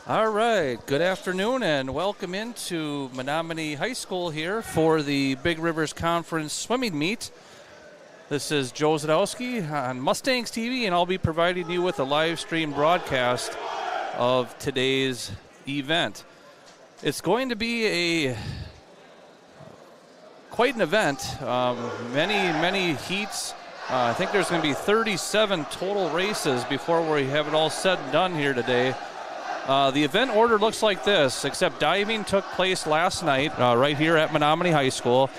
All right, good afternoon and welcome into Menomonie High School here for the Big Rivers Conference swimming meet. This is Joe Zadowski on Mustangs TV, and I'll be providing you with a live stream broadcast of today's event. It's going to be quite an event. Many heats. I think there's going to be 37 total races before we have it all said and done here today. The event order looks like this, except diving took place last night right here at Menomonie High School.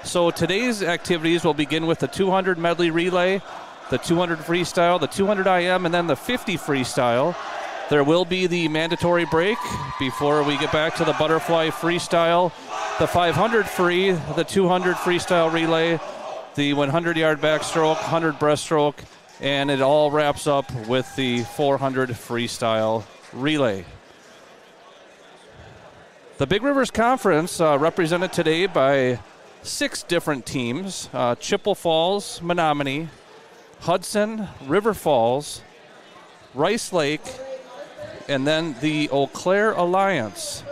So today's activities will begin with the 200 medley relay, the 200 freestyle, the 200 IM, and then the 50 freestyle. There will be the mandatory break before we get back to the butterfly freestyle, the 500 free, the 200 freestyle relay, the 100-yard backstroke, 100 breaststroke, and it all wraps up with the 400 freestyle relay. The Big Rivers Conference represented today by 6 different teams: Chippewa Falls, Menomonie, Hudson, River Falls, Rice Lake, and then the Eau Claire Alliance.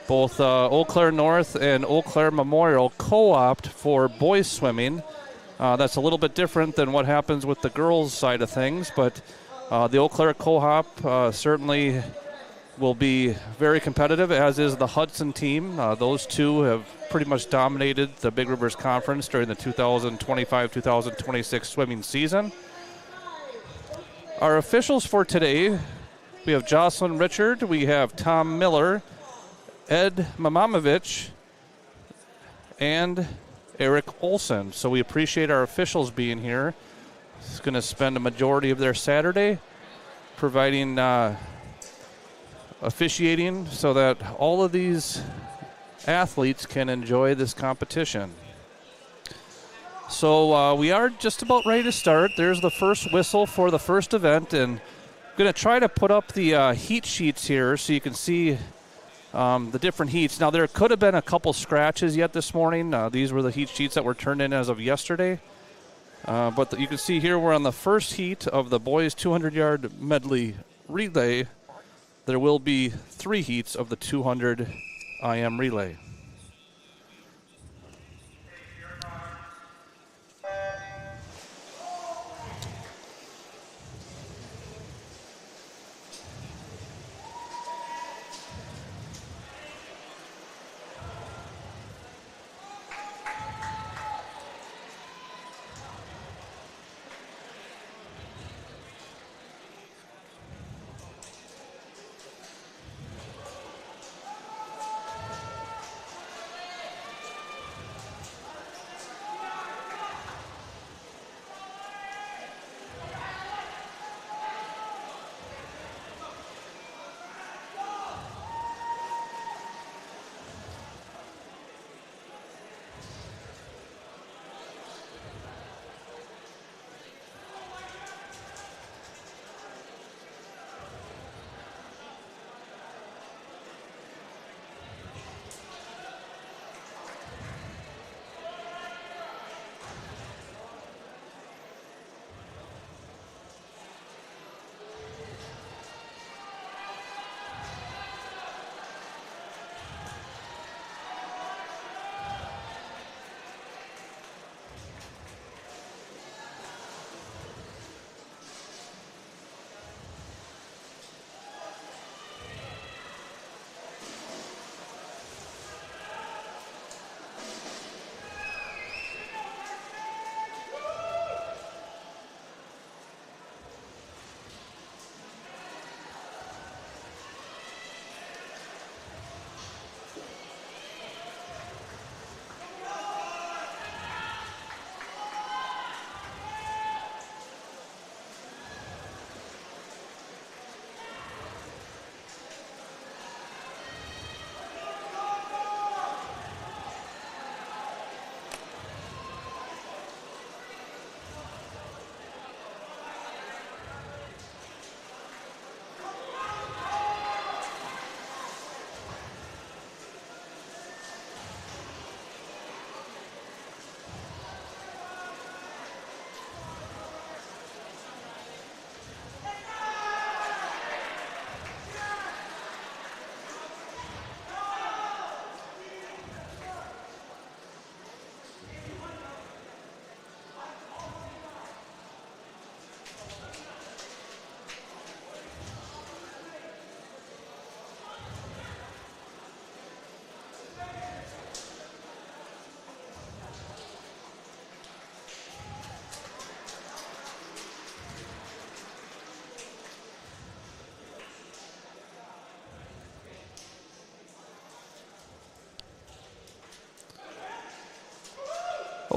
Both Eau Claire North and Eau Claire Memorial co-opt for boys swimming. That's a little bit different than what happens with the girls' side of things, but the Eau Claire co-op certainly will be very competitive, as is the Hudson team. Those two have pretty much dominated the Big Rivers Conference during the 2025-2026 swimming season. Our officials for today, we have Jocelyn Richard, we have Tom Miller, Ed Mamamovich, and Eric Olson. So we appreciate our officials being here. It's going to spend a majority of their Saturday providing officiating so that all of these athletes can enjoy this competition. So we are just about ready to start. There's the first whistle for the first event, and I'm going to try to put up the heat sheets here so you can see the different heats. Now, there could have been a couple scratches yet this morning. These were the heat sheets that were turned in as of yesterday. But you can see here we're on the first heat of the boys 200-yard medley relay. There will be 3 heats of the 200 IM relay.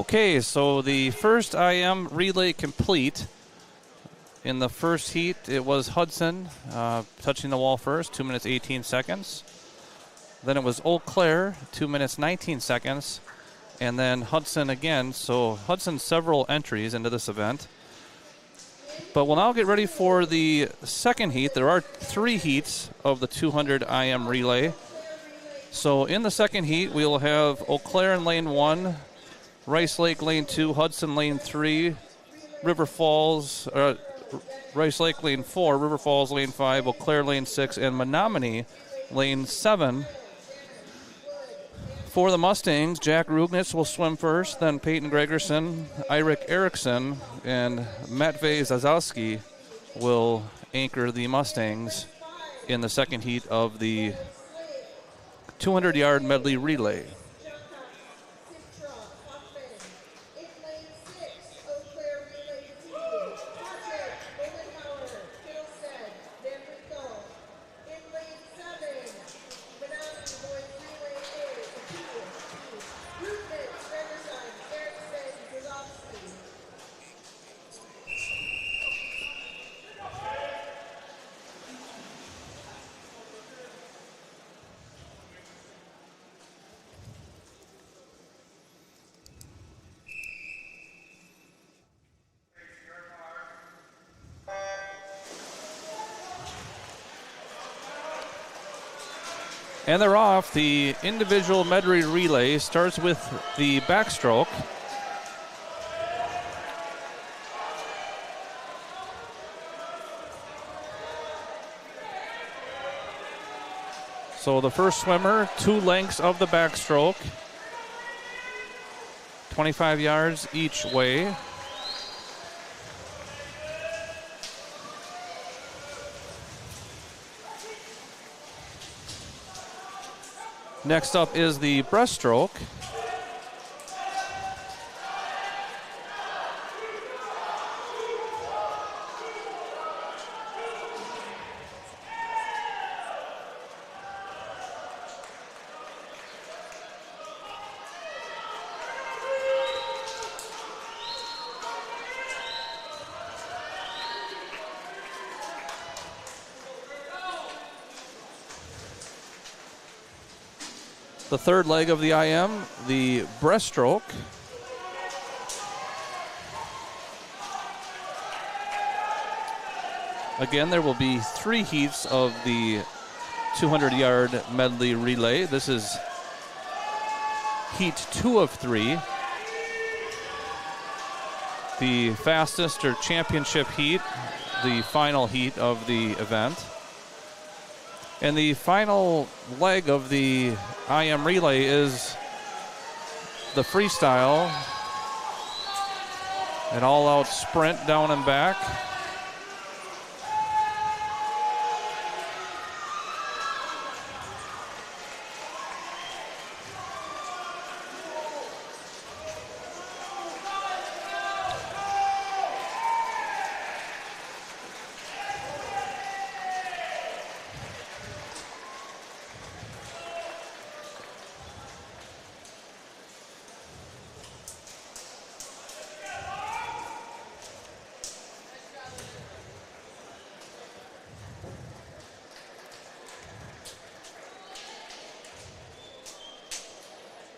Okay, so the first IM relay complete. In the first heat, it was Hudson touching the wall first, 2 minutes 18 seconds. Then it was Eau Claire, 2 minutes 19 seconds. And then Hudson again. So Hudson several entries into this event. But we'll now get ready for the second heat. There are 3 heats of the 200 IM relay. So in the second heat, we'll have Eau Claire in lane 1, Rice Lake lane 2, Hudson lane 3, River Falls, Rice Lake lane 4, River Falls lane 5, Eau Claire lane 6, and Menomonie lane 7. For the Mustangs, Jack Rugnitz will swim first, then Peyton Gregerson, Eirik Eriksson, and Matvey Zazowski will anchor the Mustangs in the second heat of the 200-yard medley relay. And they're off. The individual medley relay starts with the backstroke. So the first swimmer, 2 lengths of the backstroke, 25 yards each way. Next up is the breaststroke. The third leg of the IM, the breaststroke. Again, there will be 3 heats of the 200-yard medley relay. This is heat 2 of 3. The fastest or championship heat, the final heat of the event. And the final leg of the IM relay is the freestyle, an all-out sprint down and back.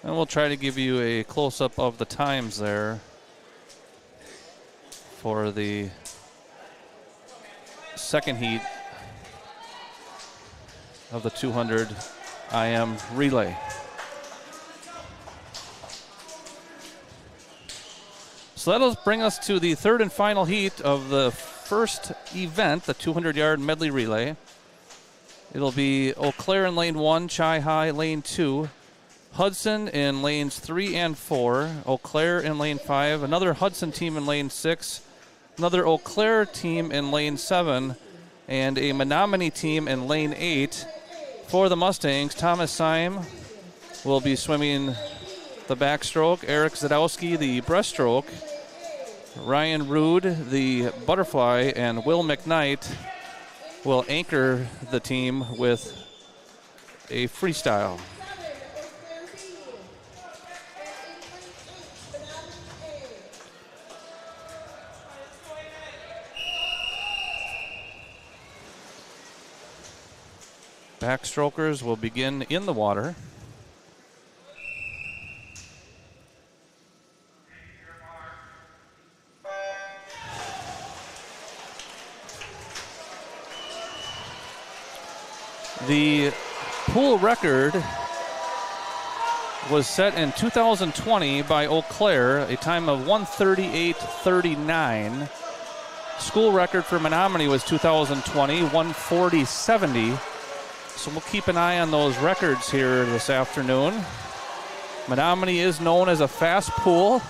And we'll try to give you a close-up of the times there for the second heat of the 200 IM relay. So that'll bring us to the third and final heat of the first event, the 200-yard medley relay. It'll be Eau Claire in lane 1, Chi High lane 2, Hudson in lanes 3 and 4, Eau Claire in lane 5, another Hudson team in lane 6, another Eau Claire team in lane 7, and a Menomonie team in lane 8. For the Mustangs, Thomas Syme will be swimming the backstroke, Eric Zadowski the breaststroke, Ryan Rude the butterfly, and Will McKnight will anchor the team with a freestyle. Backstrokers will begin in the water. The pool record was set in 2020 by Eau Claire, a time of 1:38:39. School record for Menomonie was 2020, 1:40:70. So we'll keep an eye on those records here this afternoon. Menomonie is known as a fast pool.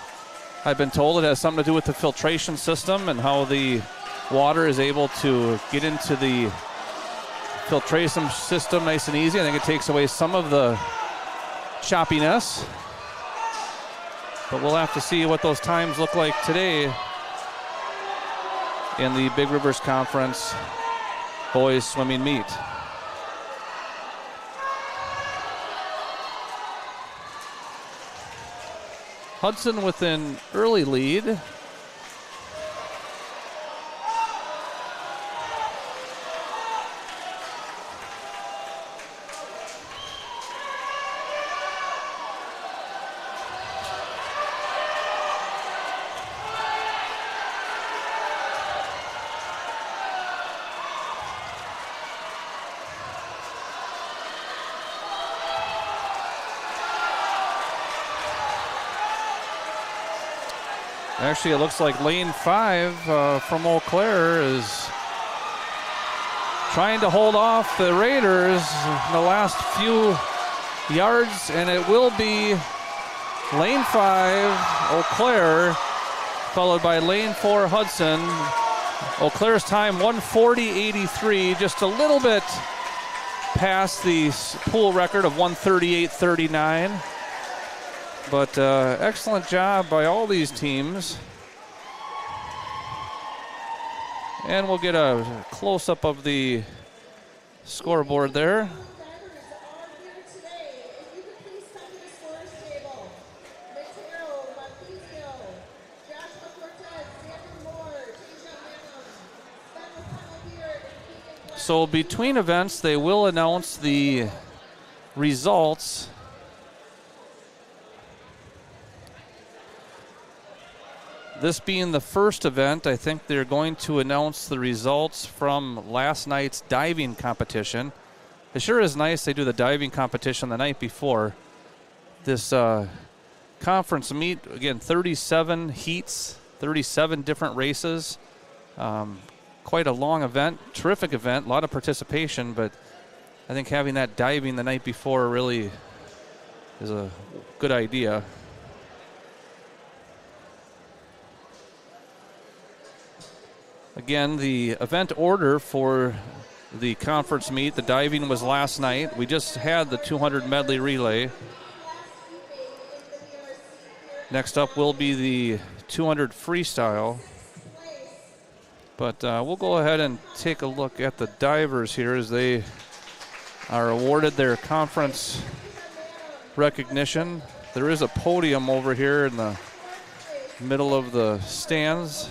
I've been told it has something to do with the filtration system and how the water is able to get into the filtration system nice and easy. I think it takes away some of the choppiness. But we'll have to see what those times look like today in the Big Rivers Conference boys swimming meet. Hudson with an early lead. Actually, it looks like lane 5 from Eau Claire is trying to hold off the Raiders in the last few yards, and it will be lane 5, Eau Claire, followed by lane 4, Hudson. Eau Claire's time, 1:40:83, just a little bit past the pool record of 1:38:39. But excellent job by all these teams. And we'll get a close-up of the scoreboard there. So between events, they will announce the results. This being the first event, I think they're going to announce the results from last night's diving competition. It sure is nice they do the diving competition the night before. This conference meet, again, 37 heats, 37 different races. Quite a long event, terrific event, a lot of participation, but I think having that diving the night before really is a good idea. Again, the event order for the conference meet, the diving was last night. We just had the 200 medley relay. Next up will be the 200 freestyle. But we'll go ahead and take a look at the divers here as they are awarded their conference recognition. There is a podium over here in the middle of the stands.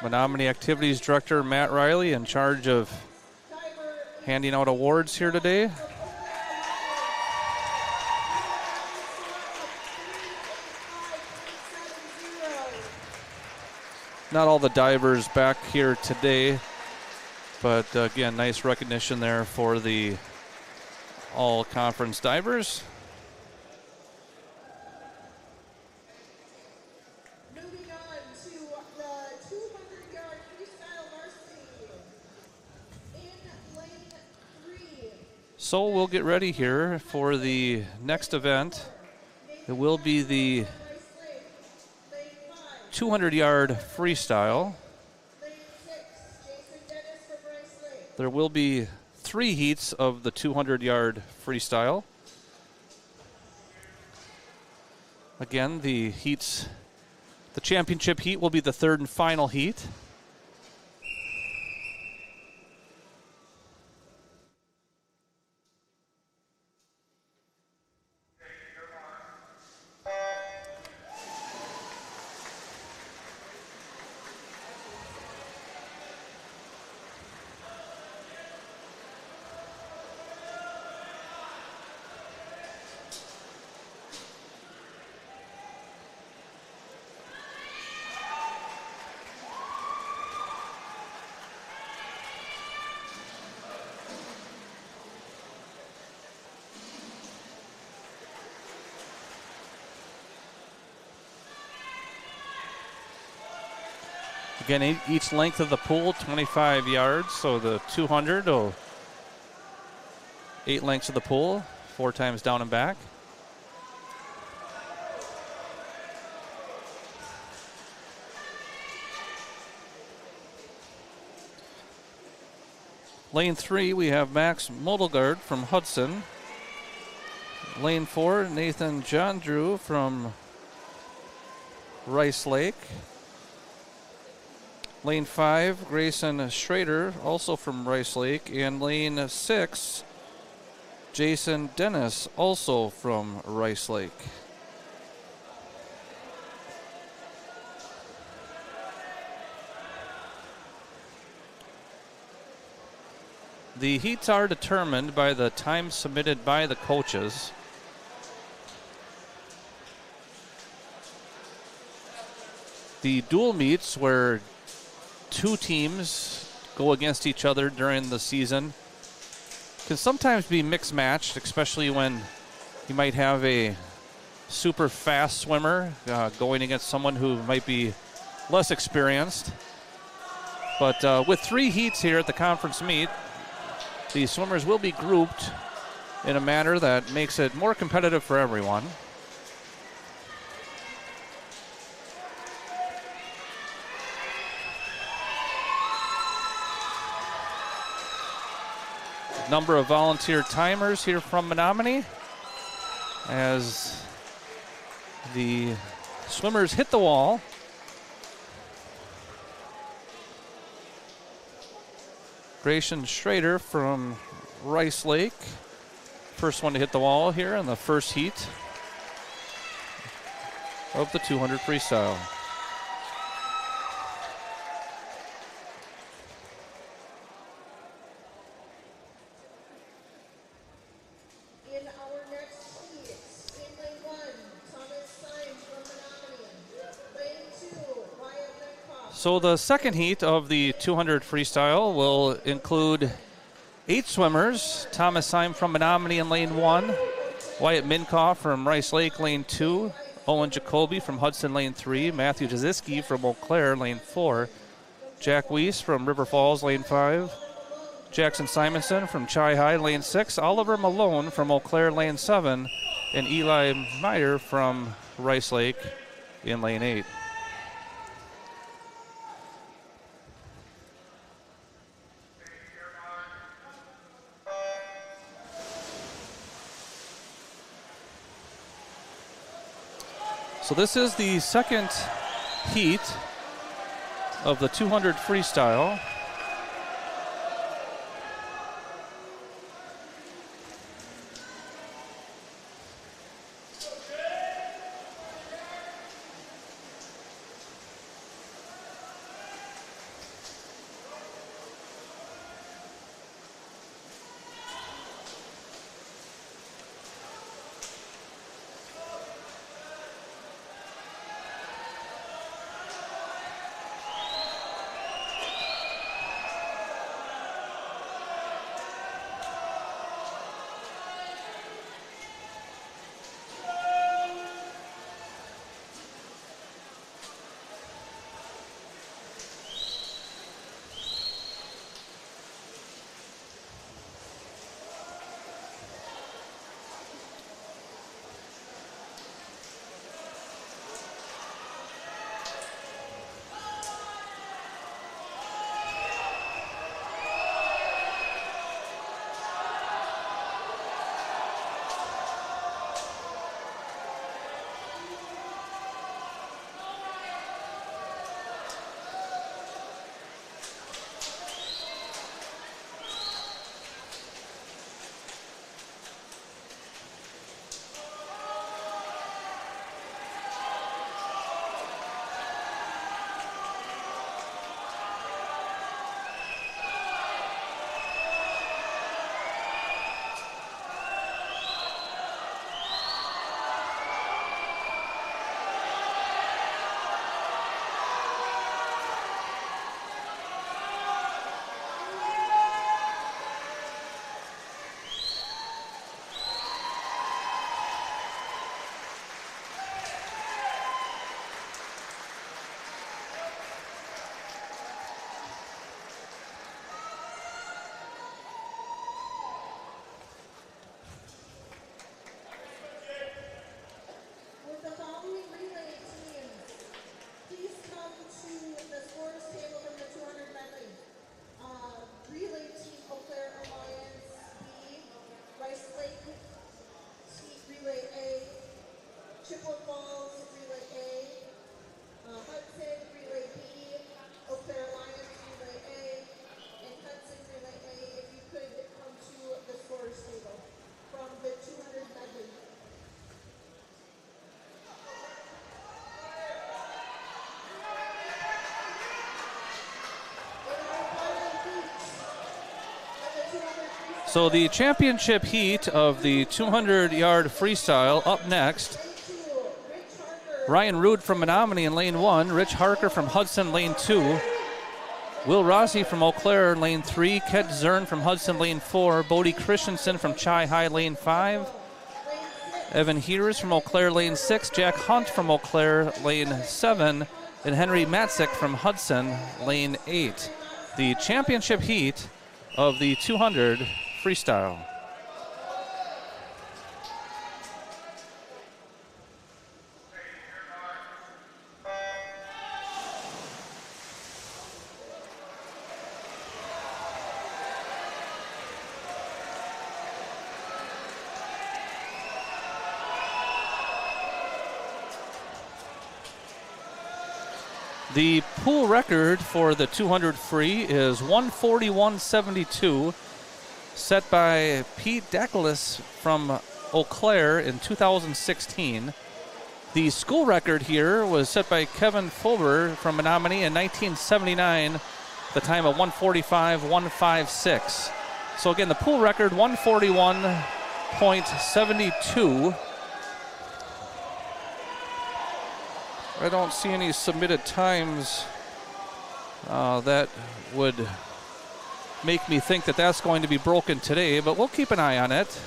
Menomonie Activities Director Matt Riley in charge of handing out awards here today. Not all the divers back here today, but again, nice recognition there for the all-conference divers. So we'll get ready here for the next event. It will be the 200-yard freestyle. There will be 3 heats of the 200-yard freestyle. Again, the championship heat will be the third and final heat. Again, each length of the pool, 25 yards. So the 200, 8 lengths of the pool, 4 times down and back. Lane 3, we have Max Modelgard from Hudson. Lane 4, Nathan John Drew from Rice Lake. Lane 5, Grayson Schrader, also from Rice Lake. And lane 6, Jason Dennis, also from Rice Lake. The heats are determined by the time submitted by the coaches. The dual meets, where 2 teams go against each other during the season, can sometimes be mixed matched, especially when you might have a super fast swimmer going against someone who might be less experienced. But with 3 heats here at the conference meet, the swimmers will be grouped in a manner that makes it more competitive for everyone. Number of volunteer timers here from Menomonie as the swimmers hit the wall. Grayson Schrader from Rice Lake, first one to hit the wall here in the first heat of the 200 freestyle. So the second heat of the 200 freestyle will include 8 swimmers. Thomas Syme from Menomonie in lane 1, Wyatt Minkoff from Rice Lake lane 2, Owen Jacoby from Hudson lane 3, Matthew Jaziski from Eau Claire lane 4, Jack Weiss from River Falls lane 5, Jackson Simonson from Chi High lane 6, Oliver Malone from Eau Claire lane 7, and Eli Meyer from Rice Lake in lane 8. So this is the second heat of the 200 freestyle. So the championship heat of the 200-yard freestyle up next. Ryan Rood from Menomonie in lane 1. Rich Harker from Hudson, lane 2. Will Rossi from Eau Claire, lane 3. Ket Zern from Hudson, lane 4. Bodie Christensen from Chi High, lane 5. Evan Heers from Eau Claire, lane 6. Jack Hunt from Eau Claire, lane 7. And Henry Matzik from Hudson, lane 8. The championship heat of the 200 freestyle. The pool record for the 200 free is 141.72, set by Pete Dacoulis from Eau Claire in 2016. The school record here was set by Kevin Fulber from Menomonie in 1979, the time of 145.156. So again, the pool record 141.72. I don't see any submitted times that would make me think that that's going to be broken today, but we'll keep an eye on it.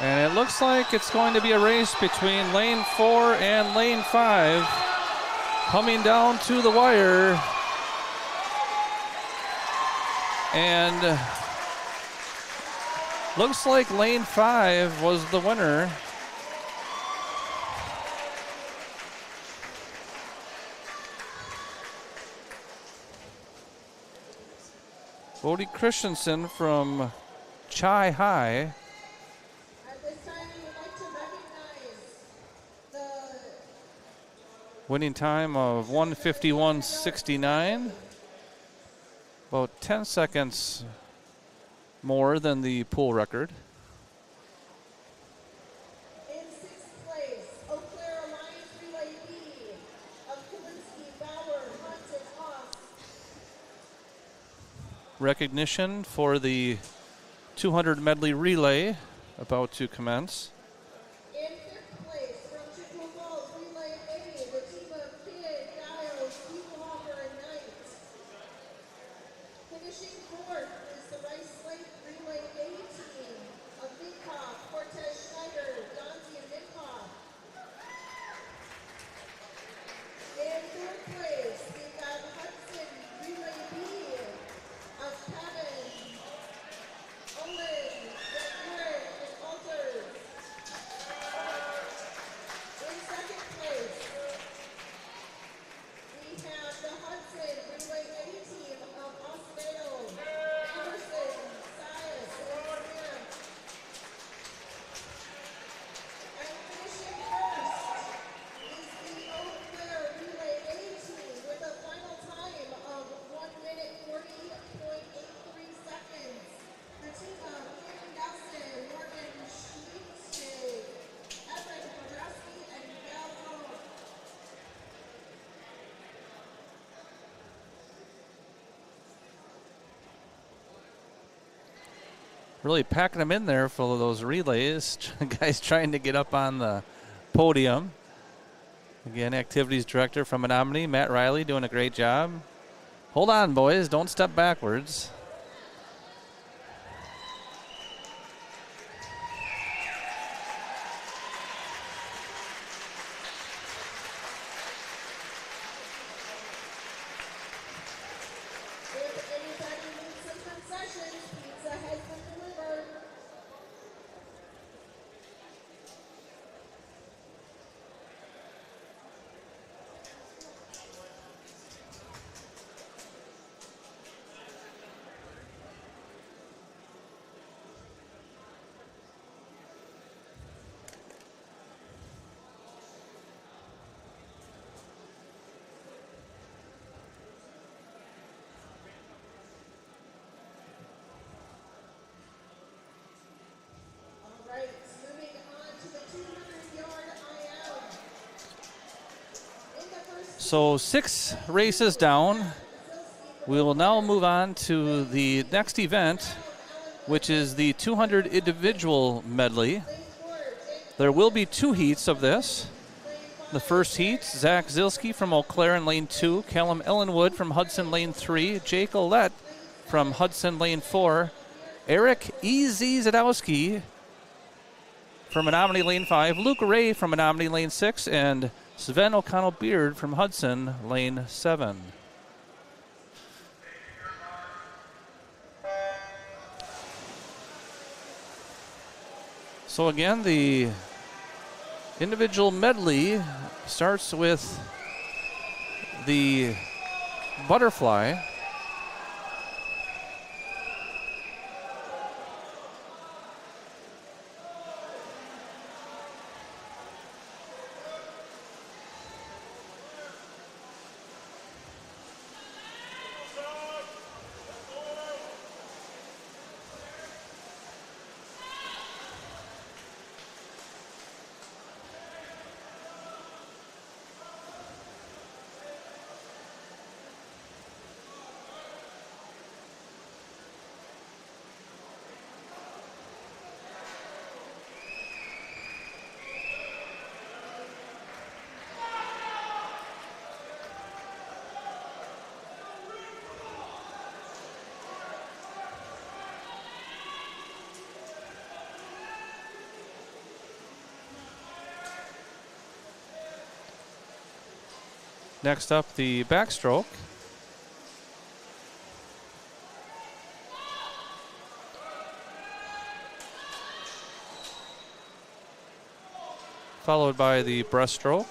And it looks like it's going to be a race between lane 4 and lane 5. Coming down to the wire. And looks like lane 5 was the winner. Bodie Christensen from Chi High. Winning time of 1:51.69. About 10 seconds more than the pool record. In 6th place, Eau Claire Alliance Relay B of Kalinske, Bauer, Hunt, and Haas. Recognition for the 200 medley relay about to commence. In 5th place, from Chippewa Falls Relay A, the team of Kidd, Giles, Kiefenhofer, and Knight. Finishing 4th is the Rice Lake Relay A team of Minkoff, Cortez Schneider, Donzi, and Minkoff. In 3rd place, we got Hudson Relay B of Kevin, Olin, Eric, and Alters. In 2nd place, we have the Hudson Relay A team of Oswego, Anderson, Sias, and Grant. And finishing 1st is the Eau Claire Relay A team with a final time of 1 minute 40.83 seconds. The team of Kim Nelson, Morgan Schmidt, Evan Bobrowski, and Miguel Hall. Really packing them in there full of those relays. Guys trying to get up on the podium. Again, activities director from Menomonie, Matt Riley, doing a great job. Hold on, boys. Don't step backwards. If any So 6 races down. We will now move on to the next event, which is the 200 individual medley. There will be 2 heats of this. The first heat, Zach Zilski from Eau Claire in lane 2, Callum Ellenwood from Hudson lane 3, Jake Ollett from Hudson lane 4, Eric E.Z. Zadowski from Menomonie lane 5, Luke Ray from Menomonie lane 6, and Sven O'Connell-Beard from Hudson lane 7. So again, the individual medley starts with the butterfly. Next up, the backstroke. Followed by the breaststroke.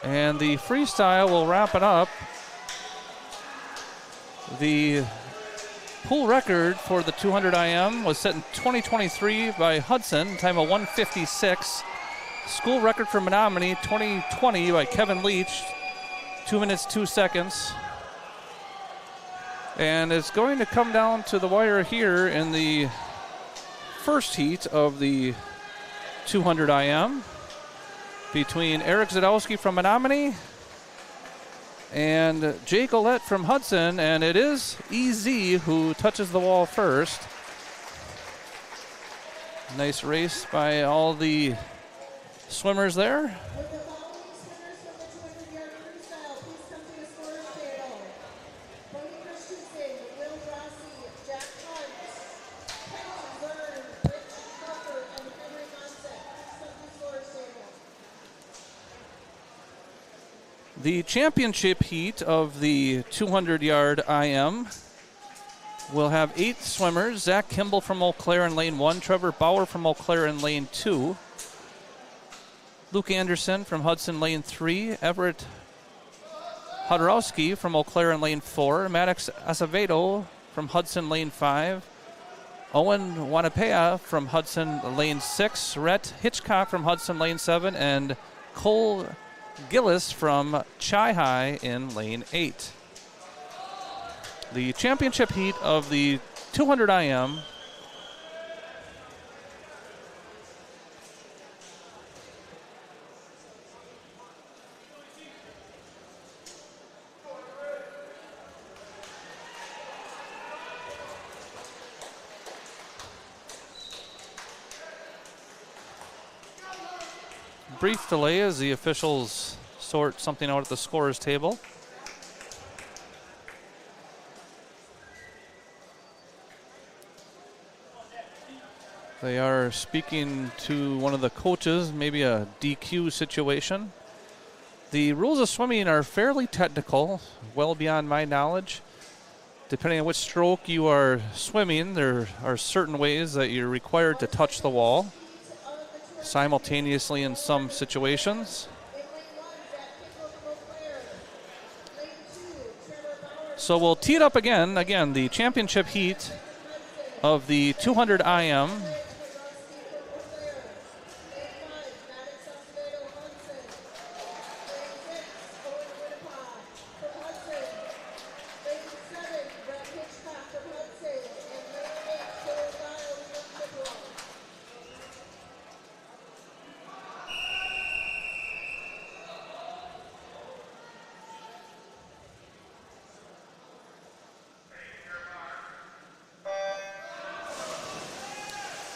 And the freestyle will wrap it up. The pool record for the 200 IM was set in 2023 by Hudson, time of 1:56. School record for Menomonie, 2020 by Kevin Leach, 2 minutes, 2 seconds. And it's going to come down to the wire here in the first heat of the 200 IM. Between Eric Zadowski from Menomonie and Jake Ollett from Hudson, and it is EZ who touches the wall first. Nice race by all the swimmers there. With the following swimmers from the 200-yard freestyle, please come to the scorer's table. Bonnie Christensen, Will Rossi, Jack Hunt, Kevin Zern, Rich Crawford, and Henry Monson. Please come to the scorer's table. The championship heat of the 200-yard IM will have 8 swimmers. Zach Kimball from Eau Claire in lane 1, Trevor Bauer from Eau Claire in lane 2, Luke Anderson from Hudson lane 3, Everett Hodorowski from Eau Claire in lane 4, Maddox Acevedo from Hudson lane 5, Owen Wanapea from Hudson lane 6, Rhett Hitchcock from Hudson lane 7, and Cole Gillis from Chi High in lane 8. The championship heat of the 200 IM brief delay as the officials sort something out at the scorer's table. They are speaking to one of the coaches, maybe a DQ situation. The rules of swimming are fairly technical, well beyond my knowledge. Depending on which stroke you are swimming, there are certain ways that you're required to touch the wall simultaneously in some situations. So we'll tee it up again. Again, the championship heat of the 200 IM.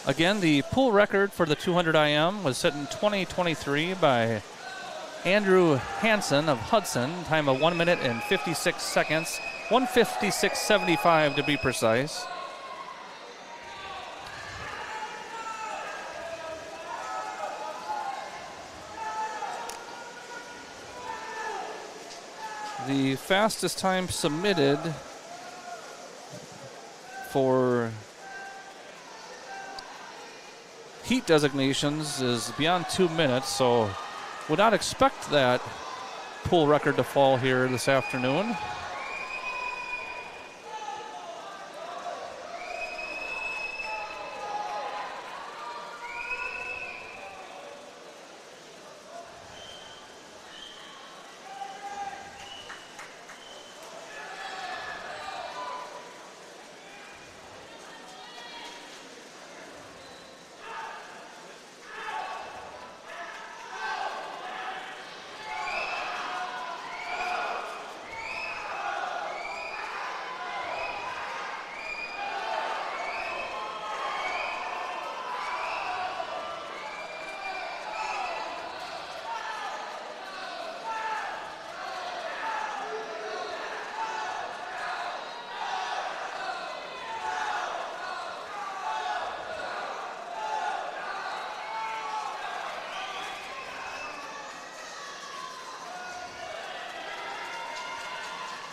Again, the pool record for the 200 IM was set in 2023 by Andrew Hansen of Hudson, time of 1 minute and 56 seconds, 1:56.75 to be precise. The fastest time submitted for heat designations is beyond 2 minutes, so would not expect that pool record to fall here this afternoon.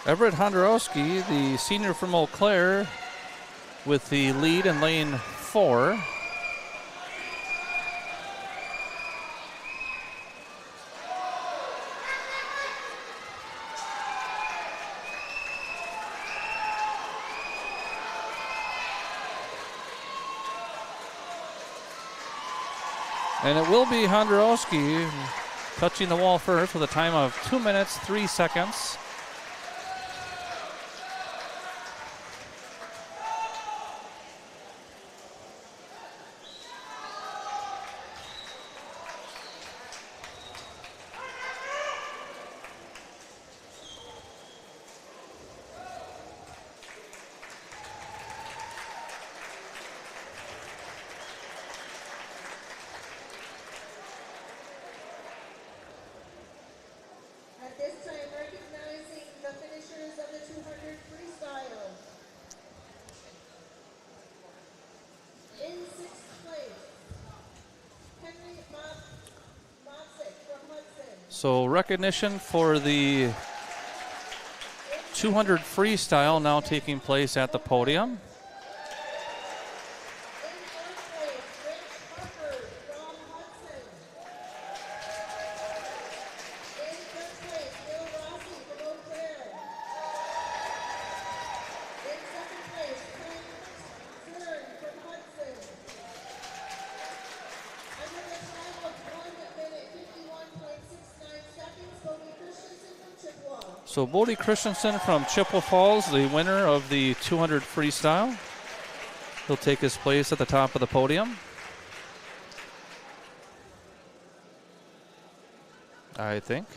Everett Hondorowski, the senior from Eau Claire, with the lead in lane 4. And it will be Hondorowski touching the wall first with a time of 2 minutes, 3 seconds. So recognition for the 200 freestyle now taking place at the podium. So Bodie Christensen from Chippewa Falls, the winner of the 200 freestyle. He'll take his place at the top of the podium. I think.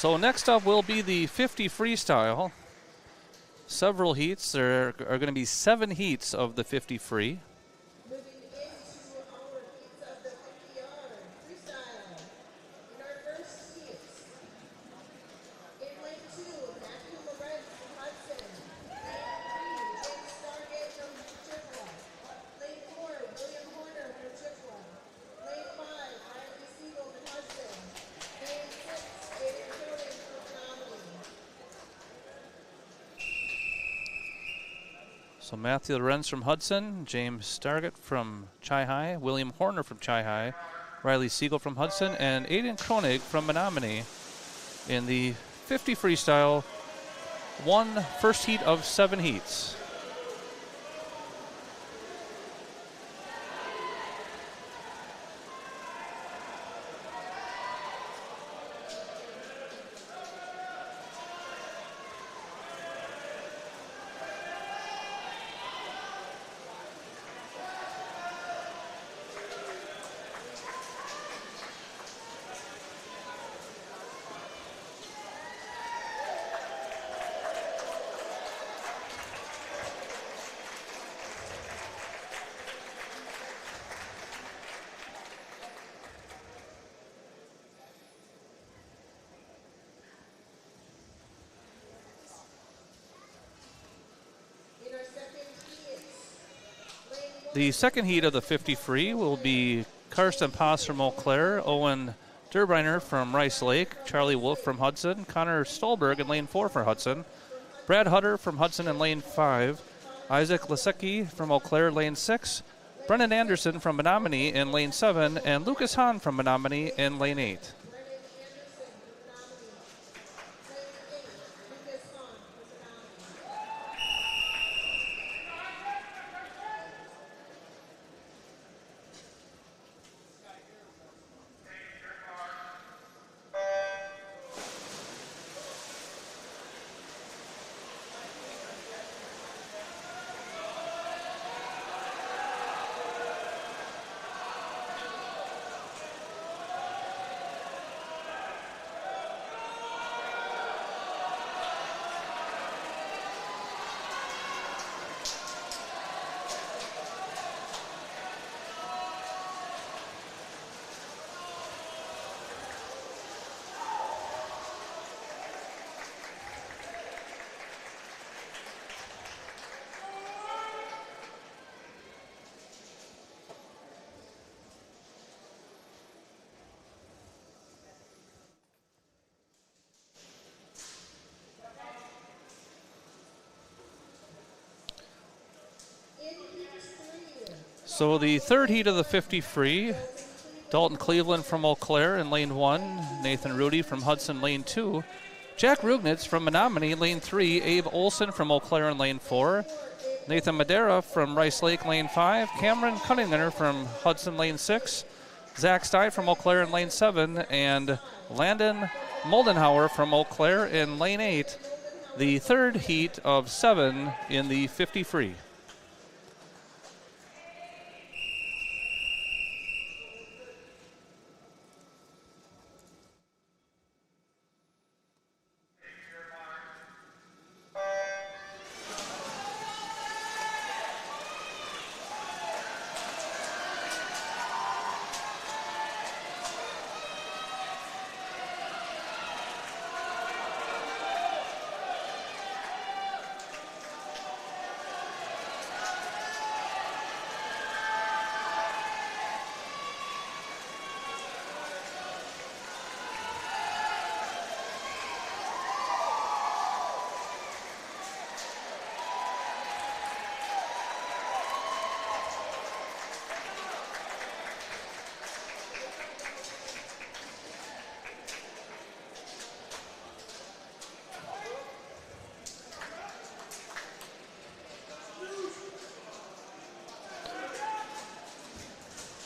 So next up will be the 50 freestyle. Several heats. There are going to be 7 heats of the 50 free. Moving into our heats of the 50-yard freestyle. In our first heat, in lane 2, Matthew Lorenz from Hudson. Lane 3, James Stargate from Chippewa. Lane 4, William Horner from Chippewa. Lane 5, Riley Siegel from Hudson. Lane 6, Aiden Cronin from Menomonie. So Matthew Lorenz from Hudson, James Stargate from Chi-Hi, William Horner from Chi-Hi, Riley Siegel from Hudson, and Aiden Kronig from Menomonie in the 50 freestyle, first heat of 7 heats. In our second heat, lane 1, The second heat of the 50 free will be Karsten Paas from Eau Claire, Owen Durbriner from Rice Lake, Charlie Wolf from Hudson, Connor Stolberg in lane 4 for Hudson, Brad Hutter from Hudson in lane 5, Isaac Lasecki from Eau Claire lane 6, Brennan Anderson from Menomonie in lane 7, and Lucas Hahn from Menomonie in lane 8. Brennan Anderson from Menomonie. Lane 8, Lucas Hahn from Menomonie. In heat 3, So the third heat of the 50 free, Dalton Cleveland from Eau Claire in lane 1, Nathan Rudy from Hudson lane 2, Jack Rugnitz from Menomonie lane 3, Abe Olson from Eau Claire in lane 4, Nathan Madera from Rice Lake lane 5, Cameron Cunningham from Hudson lane 6, Zach Stein from Eau Claire in lane 7, and Landon Moldenhauer from Eau Claire in lane 8, the third heat of 7 in the 50 free.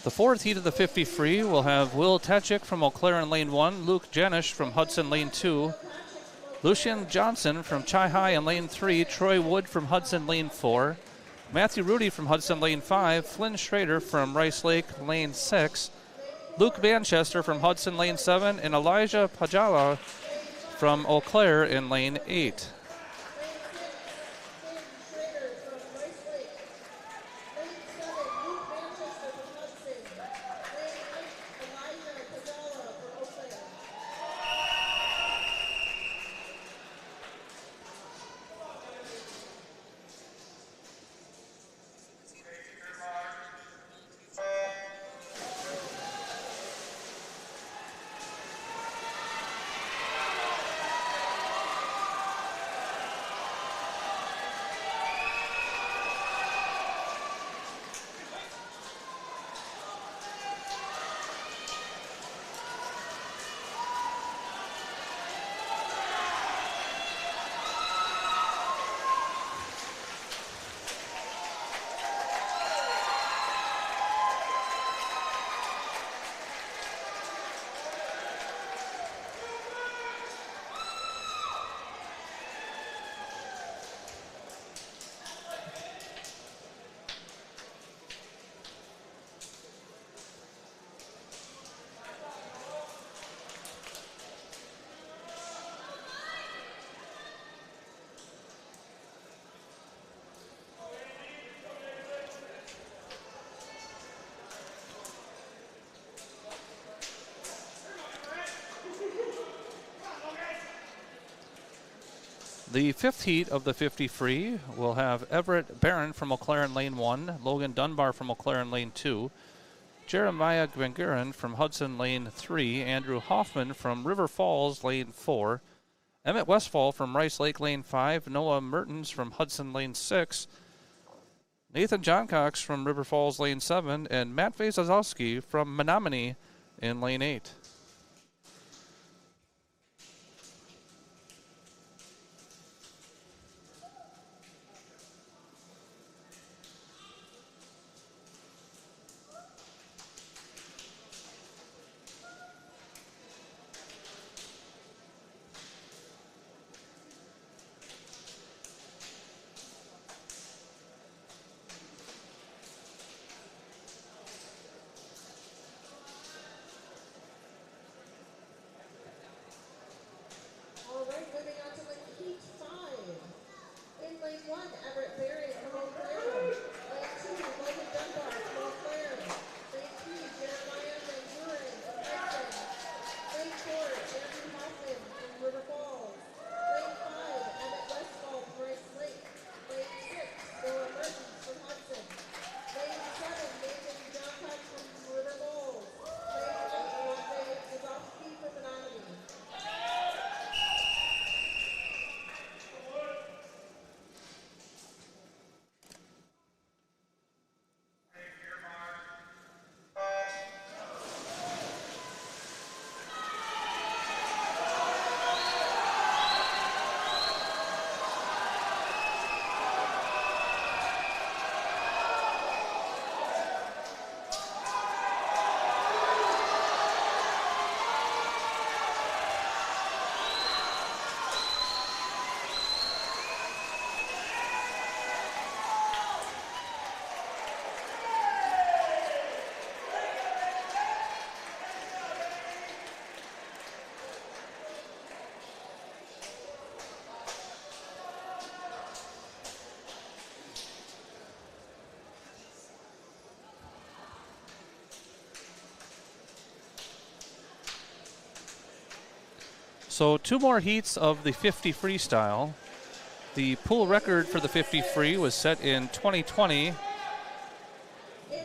The fourth heat of the 50 free will have Will Tachik from Eau Claire in lane 1, Luke Janish from Hudson lane 2, Lucian Johnson from Chi-Hi in lane 3, Troy Wood from Hudson lane 4, Matthew Rudy from Hudson lane 5, Flynn Schrader from Rice Lake lane 6, Luke Manchester from Hudson lane 7, and Elijah Pajala from Eau Claire in lane 8. The fifth heat of the 50 free will have Everett Barron from Eau Claire in lane 1, Logan Dunbar from Eau Claire in lane 2, Jeremiah Gvenguren from Hudson lane 3, Andrew Hoffman from River Falls lane 4, Emmett Westfall from Rice Lake lane 5, Noah Mertens from Hudson lane 6, Nathan Johncox from River Falls lane 7, and Matt Vasazowski from Menomonie in lane 8. So 2 more heats of the 50 freestyle. The pool record for the 50 free was set in 2020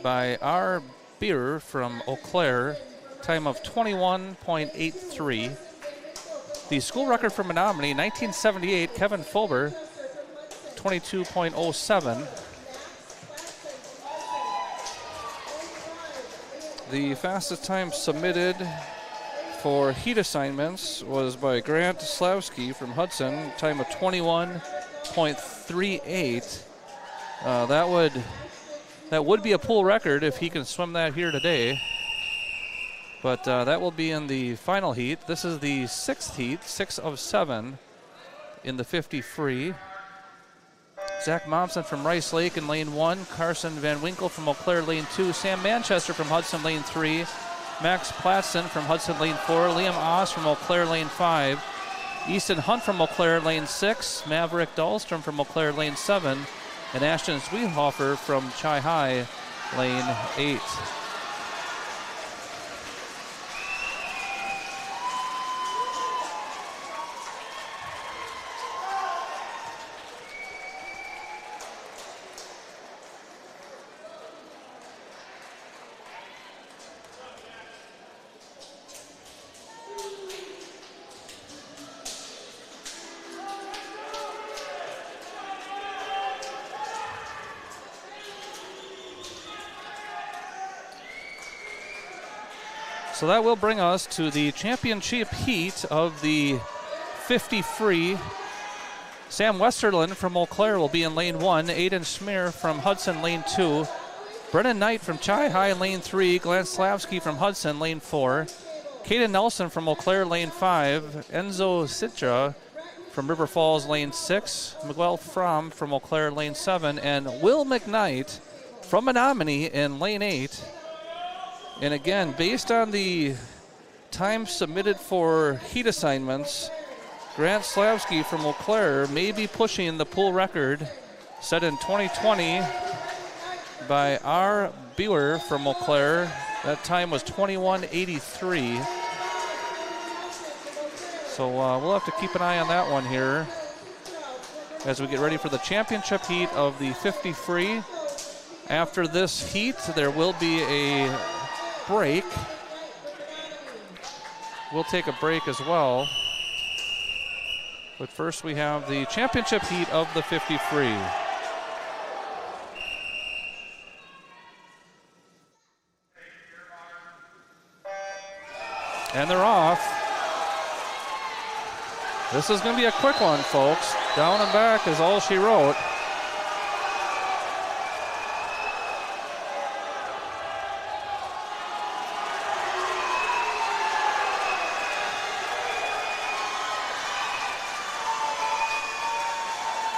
by R. Beer from Eau Claire, time of 21.83. The school record for Menomonie, 1978, Kevin Fulber, 22.07. The fastest time submitted for heat assignments was by Grant Slavsky from Hudson, time of 21.38. That would be a pool record if he can swim that here today. But that will be in the final heat. This is the 6th heat, 6 of 7 in the 50 free. Zach Momsen from Rice Lake in lane 1, Carson Van Winkle from Eau Claire lane 2, Sam Manchester from Hudson lane 3, Max Platson from Hudson lane 4, Liam Oss from Eau Claire lane 5, Easton Hunt from Eau Claire, lane 6. Maverick Dahlstrom from Eau Claire, lane 7. And Ashton Sweethofer from Chi High, lane 8. So that will bring us to the championship heat of the 50 free. Sam Westerland from Eau Claire will be in lane 1. Aiden Schmier from Hudson, lane 2. Brennan Knight from Chi High, lane 3. Glenn Slavsky from Hudson, lane 4. Caden Nelson from Eau Claire, lane 5. Enzo Citra from River Falls, lane 6. Miguel Fromm from Eau Claire, lane 7. And Will McKnight from Menomonie in lane 8. And again, based on the time submitted for heat assignments, Grant Slavsky from Eau Claire may be pushing the pool record set in 2020 by R. Buer from Eau Claire. That time was 21:83. So we'll have to keep an eye on that one here as we get ready for the championship heat of the 50 free. After this heat, there will be a break. We'll take a break as well. But first we have the championship heat of the 50 free. And they're off. This is going to be a quick one, folks. Down and back is all she wrote.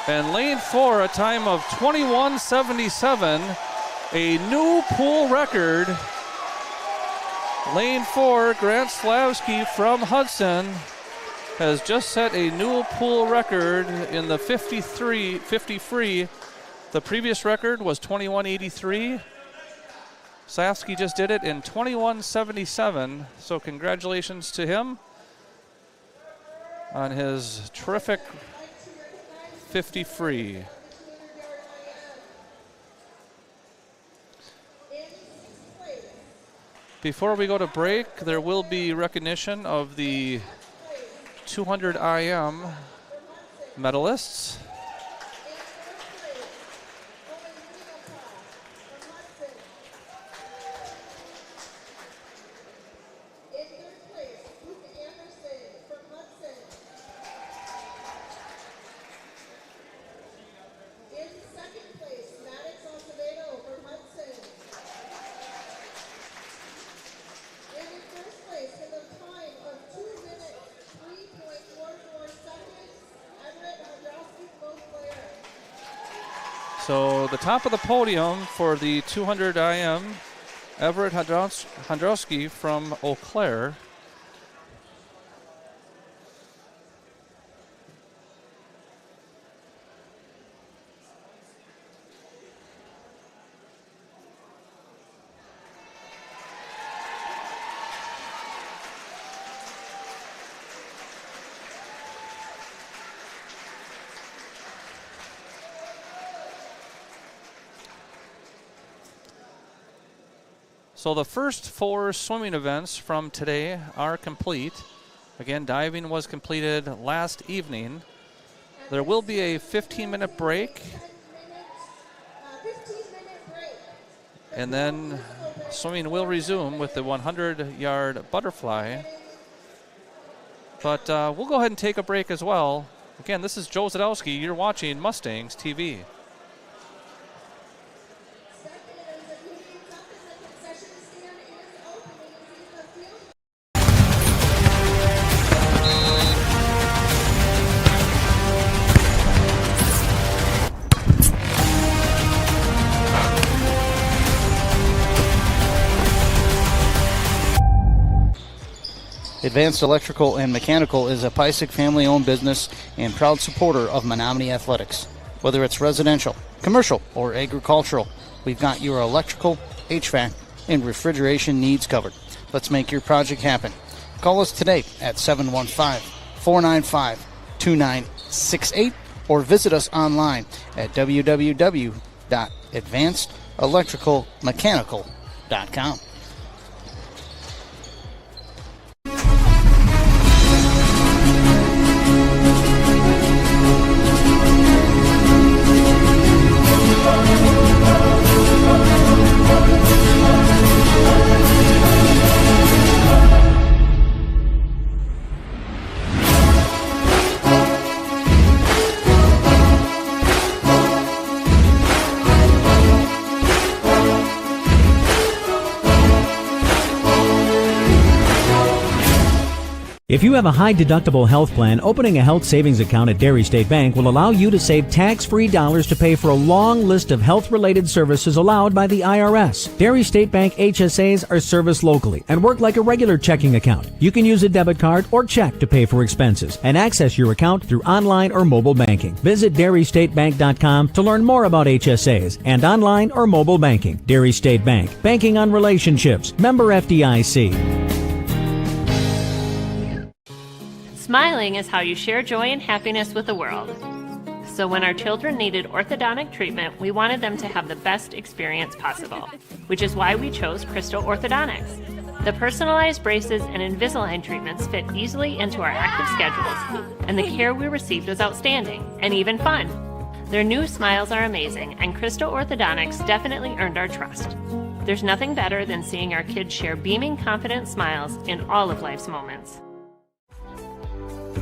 And lane 4, a time of 21:77, a new pool record. Lane 4, Grant Slavsky from Hudson has just set a new pool record in the 50 free. The previous record was 21:83. Slavsky just did it in 21:77, so congratulations to him on his terrific 50 free. Before we go to break, there will be recognition of the 200 IM medalists. So the top of the podium for the 200 IM, Everett Handrowski from Eau Claire. So the first 4 swimming events from today are complete. Again, diving was completed last evening. There will be a 15-minute break. And then swimming will resume with the 100-yard butterfly. But we'll go ahead and take a break as well. Again, this is Joe Zadowski. You're watching Mustangs TV. Advanced Electrical and Mechanical is a Pysick family-owned business and proud supporter of Menomonie athletics. Whether it's residential, commercial, or agricultural, we've got your electrical, HVAC, and refrigeration needs covered. Let's make your project happen. Call us today at 715-495-2968 or visit us online at www.advancedelectricalmechanical.com. If you have a high-deductible health plan, opening a health savings account at Dairy State Bank will allow you to save tax-free dollars to pay for a long list of health-related services allowed by the IRS. Dairy State Bank HSAs are serviced locally and work like a regular checking account. You can use a debit card or check to pay for expenses and access your account through online or mobile banking. Visit DairyStateBank.com to learn more about HSAs and online or mobile banking. Dairy State Bank, banking on relationships. Member FDIC. Smiling is how you share joy and happiness with the world. So when our children needed orthodontic treatment, we wanted them to have the best experience possible, which is why we chose Crystal Orthodontics. The personalized braces and Invisalign treatments fit easily into our active schedules, and the care we received was outstanding and even fun. Their new smiles are amazing, and Crystal Orthodontics definitely earned our trust. There's nothing better than seeing our kids share beaming, confident smiles in all of life's moments.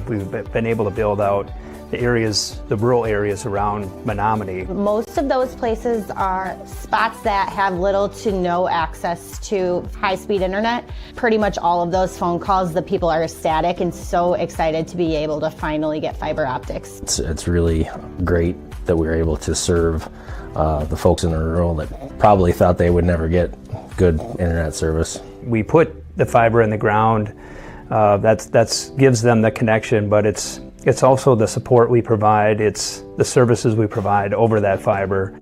We've been able to build out the areas, the rural areas around Menomonie. Most of those places are spots that have little to no access to high-speed internet. Pretty much all of those phone calls, the people are ecstatic and so excited to be able to finally get fiber optics. It's really great that we were able to serve the folks in the rural that probably thought they would never get good internet service. We put the fiber in the ground. That's gives them the connection, but it's also the support we provide. It's the services we provide over that fiber.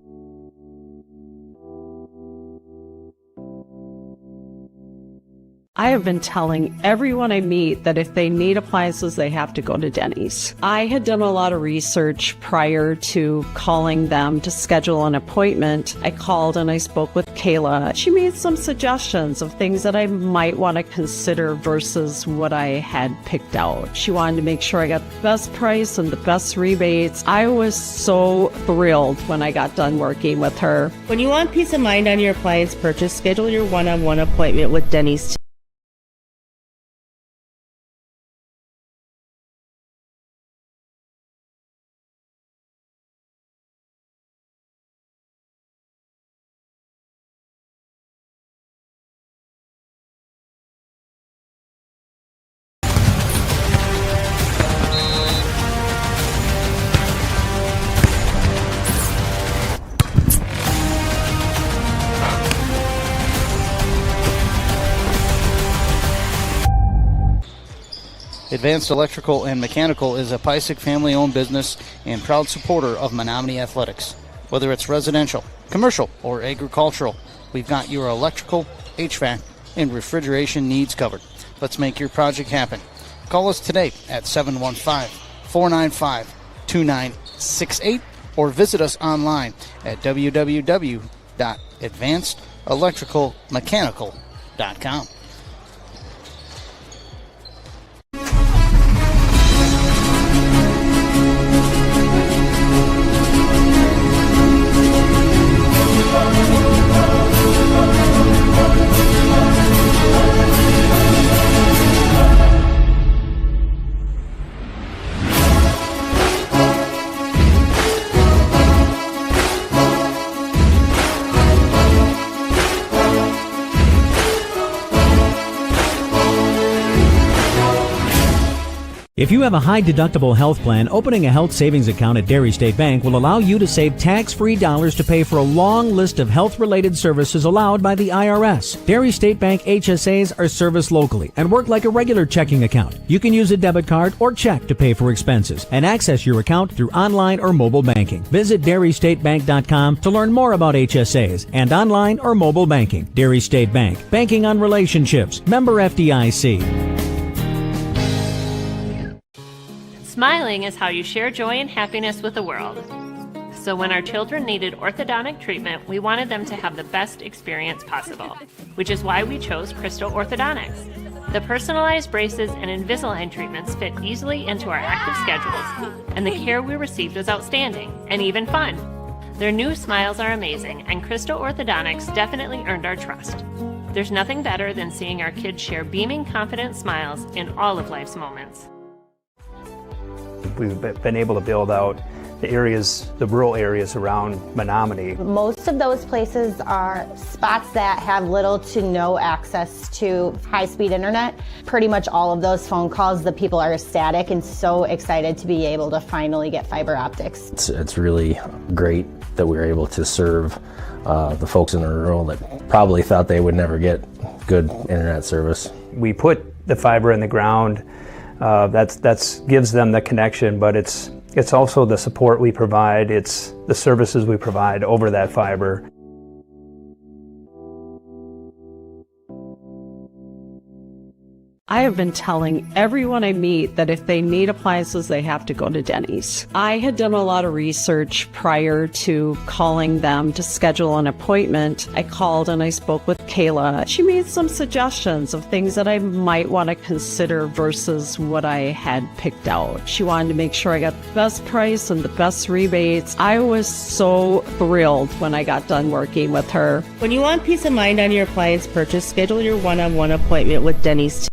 I have been telling everyone I meet that if they need appliances, they have to go to Denny's. I had done a lot of research prior to calling them to schedule an appointment. I called and I spoke with Kayla. She made some suggestions of things that I might want to consider versus what I had picked out. She wanted to make sure I got the best price and the best rebates. I was so thrilled when I got done working with her. When you want peace of mind on your appliance purchase, schedule your one-on-one appointment with Denny's. Advanced Electrical and Mechanical is a Pysick family-owned business and proud supporter of Menomonie athletics. Whether it's residential, commercial, or agricultural, we've got your electrical, HVAC, and refrigeration needs covered. Let's make your project happen. Call us today at 715-495-2968 or visit us online at www.advancedelectricalmechanical.com. If you have a high-deductible health plan, opening a health savings account at Dairy State Bank will allow you to save tax-free dollars to pay for a long list of health-related services allowed by the IRS. Dairy State Bank HSAs are serviced locally and work like a regular checking account. You can use a debit card or check to pay for expenses and access your account through online or mobile banking. Visit DairyStateBank.com to learn more about HSAs and online or mobile banking. Dairy State Bank, banking on relationships. Member FDIC. Smiling is how you share joy and happiness with the world. So when our children needed orthodontic treatment, we wanted them to have the best experience possible, which is why we chose Crystal Orthodontics. The personalized braces and Invisalign treatments fit easily into our active schedules, and the care we received was outstanding and even fun. Their new smiles are amazing, and Crystal Orthodontics definitely earned our trust. There's nothing better than seeing our kids share beaming, confident smiles in all of life's moments. We've been able to build out the rural areas around Menomonie. Most of those places are spots that have little to no access to high-speed internet. Pretty much all of those phone calls, the people are ecstatic and so excited to be able to finally get fiber optics. It's really great that we were able to serve the folks in the rural that probably thought they would never get good internet service. We put the fiber in the ground. That gives them the connection, but it's also the support we provide. It's the services we provide over that fiber. I have been telling everyone I meet that if they need appliances, they have to go to Denny's. I had done a lot of research prior to calling them to schedule an appointment. I called and I spoke with Kayla. She made some suggestions of things that I might want to consider versus what I had picked out. She wanted to make sure I got the best price and the best rebates. I was so thrilled when I got done working with her. When you want peace of mind on your appliance purchase, schedule your one-on-one appointment with Denny's.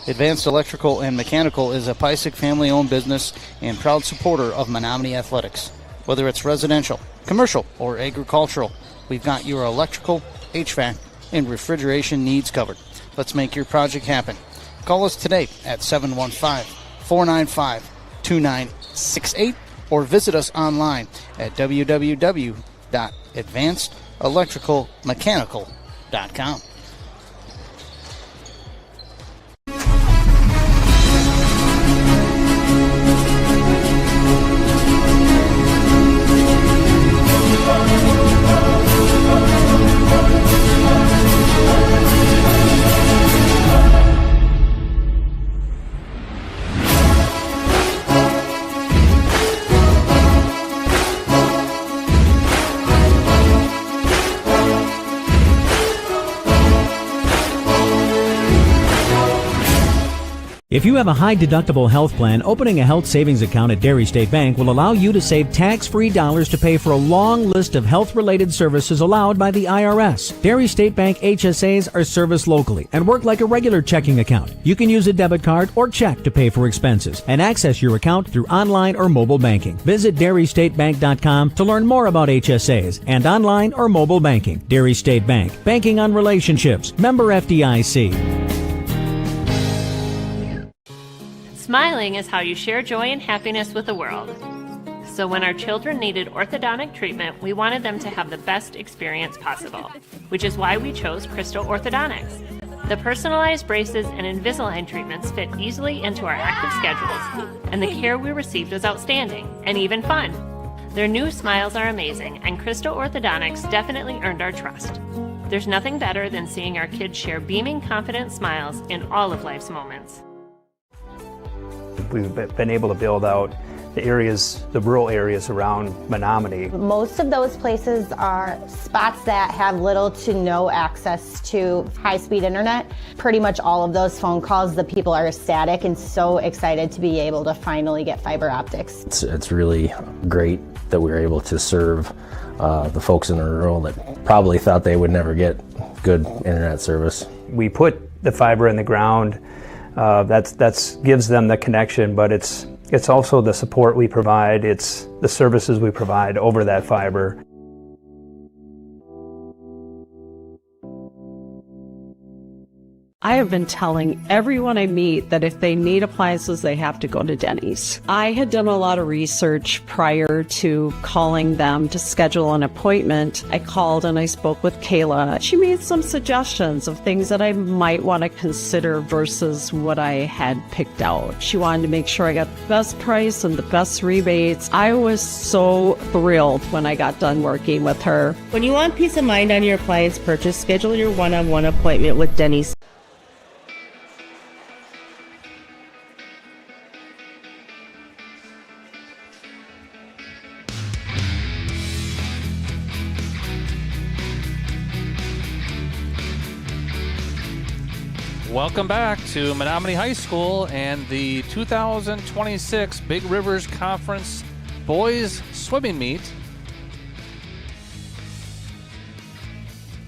Advanced Electrical and Mechanical is a Pysick family-owned business and proud supporter of Menomonie Athletics. Whether it's residential, commercial, or agricultural, we've got your electrical, HVAC, and refrigeration needs covered. Let's make your project happen. Call us today at 715-495-2968 or visit us online at www.advancedelectricalmechanical.com. If you have a high-deductible health plan, opening a health savings account at Dairy State Bank will allow you to save tax-free dollars to pay for a long list of health-related services allowed by the IRS. Dairy State Bank HSAs are serviced locally and work like a regular checking account. You can use a debit card or check to pay for expenses and access your account through online or mobile banking. Visit DairyStateBank.com to learn more about HSAs and online or mobile banking. Dairy State Bank, banking on relationships. Member FDIC. Smiling is how you share joy and happiness with the world. So when our children needed orthodontic treatment, we wanted them to have the best experience possible, which is why we chose Crystal Orthodontics. The personalized braces and Invisalign treatments fit easily into our active schedules, and the care we received was outstanding and even fun. Their new smiles are amazing, and Crystal Orthodontics definitely earned our trust. There's nothing better than seeing our kids share beaming, confident smiles in all of life's moments. We've been able to build out the areas, the rural areas around Menomonie. Most of those places are spots that have little to no access to high-speed internet. Pretty much all of those phone calls, the people are ecstatic and so excited to be able to finally get fiber optics. It's really great that we were able to serve the folks in the rural that probably thought they would never get good internet service. We put the fiber in the ground. That's gives them the connection, but it's also the support we provide. It's the services we provide over that fiber. I have been telling everyone I meet that if they need appliances, they have to go to Denny's. I had done a lot of research prior to calling them to schedule an appointment. I called and I spoke with Kayla. She made some suggestions of things that I might want to consider versus what I had picked out. She wanted to make sure I got the best price and the best rebates. I was so thrilled when I got done working with her. When you want peace of mind on your appliance purchase, schedule your one-on-one appointment with Denny's. Welcome back to Menomonie High School and the 2026 Big Rivers Conference Boys Swimming Meet.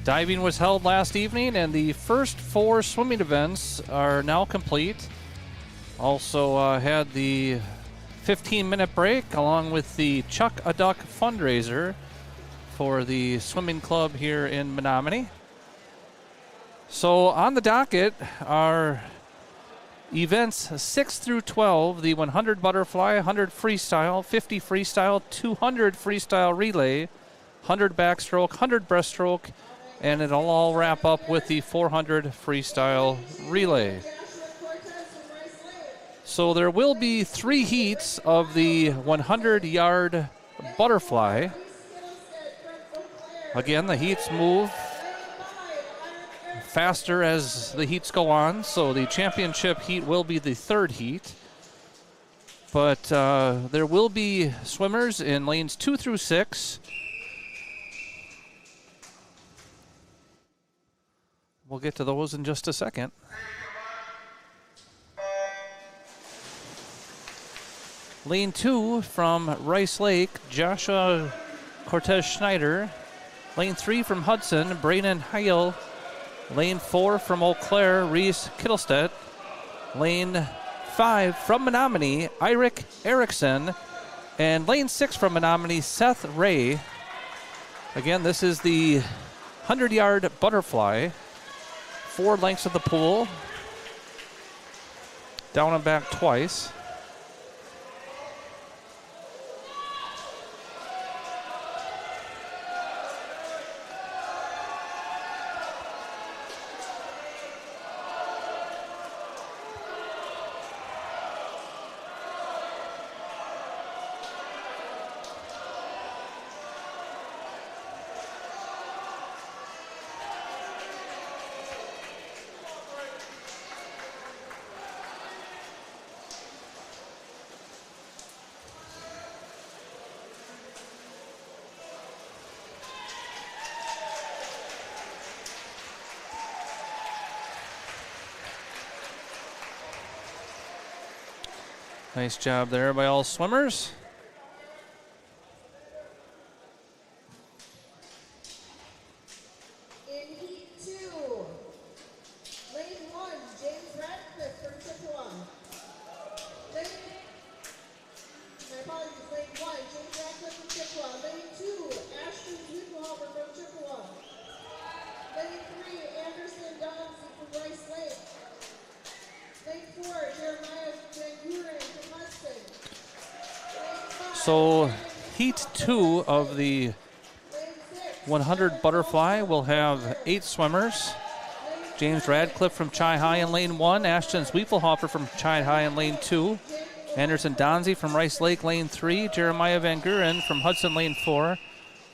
Diving was held last evening, and the first 4 swimming events are now complete. Also had the 15-minute break along with the Chuck a Duck fundraiser for the swimming club here in Menomonie. So on the docket are events 6 through 12, the 100 butterfly, 100 freestyle, 50 freestyle, 200 freestyle relay, 100 backstroke, 100 breaststroke, and it'll all wrap up with the 400 freestyle relay. So there will be 3 heats of the 100-yard butterfly. Again, the heats move faster as the heats go on, so the championship heat will be the 3rd heat. But there will be swimmers in lanes 2 through 6. We'll get to those in just a second. Lane 2 from Rice Lake, Joshua Cortez Schneider. Lane 3 from Hudson, Brayden Heil. Lane 4 from Eau Claire, Reese Kittlestedt. Lane 5 from Menomonie, Eirik Eriksson. And lane 6 from Menomonie, Seth Ray. Again, this is the 100-yard butterfly. 4 lengths of the pool. Down and back twice. Nice job there by all swimmers. In heat 2, lane 1, James Radcliffe from Chippewa. Lane 1, James Radcliffe from Chippewa. Lane 2, Ashton Zuckelhofer from Chippewa. Lane 3, Anderson Donzie from Rice Lake. Lane 4, Jeremiah Van Buren from Hudson. So heat 2 of the 100 butterfly will have 8 swimmers. James Radcliffe from Chi High in lane 1. Ashton Zwiefelhofer from Chi High in lane 2. Anderson Donzie from Rice Lake lane 3. Jeremiah Van Buren from Hudson lane 4.